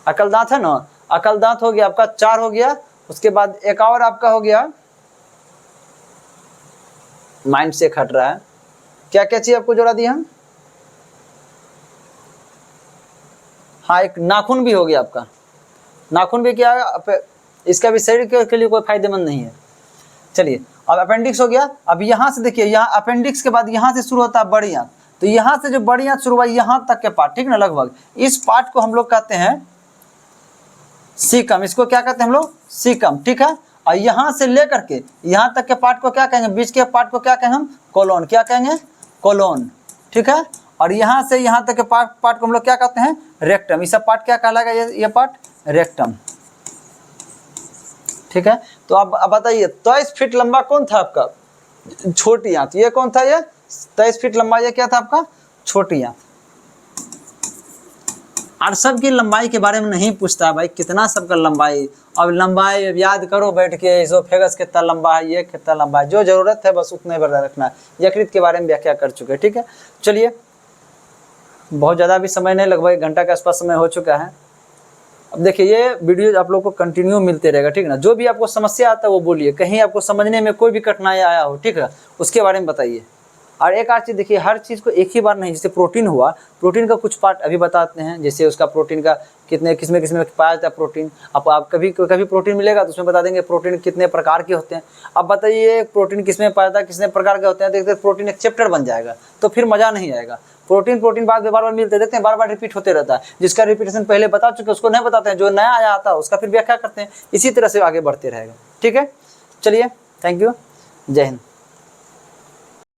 अकल दांत है ना, अकल दांत हो गया आपका, 4 हो गया। उसके बाद एक और आपका हो गया, माइंड से हट रहा है, क्या क्या चीज आपको जोड़ा दिया हम, हाँ एक नाखून भी हो गया आपका, नाखून भी क्या है, इसका भी शरीर के लिए कोई फायदेमंद नहीं है। चलिए अब अपेंडिक्स हो गया। अब यहाँ से देखिए, यहाँ अपेंडिक्स के बाद यहाँ से शुरू होता है बड़ी आंत, तो यहाँ से जो बड़ी आंत शुरू हुआ यहाँ तक के पार्ट, ठीक ना, लगभग इस पार्ट को हम लोग कहते हैं सीकम, इसको क्या कहते हैं हम लोग, सीकम, ठीक है। और यहाँ से लेकर के यहाँ तक के पार्ट को क्या कहेंगे, बीच के पार्ट को क्या कहेंगे हम, कोलोन, क्या कहेंगे, कोलोन, ठीक है। और यहाँ से यहाँ तक के पार्ट को हम लोग क्या कहते हैं, रेक्टम। ये सब पार्ट क्या कहलाएगा, ये पार्ट रेक्टम, ठीक है। तो अब बताइए 23 फीट लंबा कौन था आपका, छोटी आंत, ये कौन था, ये 23 फीट लंबा, ये क्या था आपका, छोटी आंत। और सबकी लंबाई के बारे में नहीं पूछता भाई, कितना सबका लंबाई, अब लंबाई अब याद करो बैठ के, इसोफेगस कितना लंबा है, ये कितना लंबा है, जो जरूरत है बस उतने पर रखना है। यकृत के बारे में व्याख्या कर चुके हैं, ठीक है। चलिए बहुत ज़्यादा भी समय नहीं, लगभग 1 घंटा के आसपास समय हो चुका है। अब देखिए ये वीडियो आप लोग को कंटिन्यू मिलते रहेगा, ठीक ना। जो भी आपको समस्या आता है वो बोलिए, कहीं आपको समझने में कोई भी कठिनाई आया हो, ठीक है, उसके बारे में बताइए। और एक आध चीज़ देखिए, हर चीज़ को एक ही बार नहीं, जैसे प्रोटीन हुआ, प्रोटीन का कुछ पार्ट अभी बताते हैं, जैसे उसका प्रोटीन का कितने किसमें पाया जाता है प्रोटीन। आप कभी प्रोटीन मिलेगा तो उसमें बता देंगे प्रोटीन कितने प्रकार के होते हैं। अब बताइए प्रोटीन किसमें पाया जाता है, कितने प्रकार के होते हैं, देखते प्रोटीन एक चैप्टर बन जाएगा, तो फिर मज़ा नहीं आएगा। प्रोटीन बाद में बार बार मिलते देखते हैं, बार बार रिपीट होते रहता है। जिसका रिपीटेशन पहले बता चुके उसको नहीं बताते हैं, जो नया आया आता है उसका फिर व्याख्या करते हैं। इसी तरह से आगे बढ़ते रहेगा, ठीक है। चलिए थैंक यू, जय हिंद।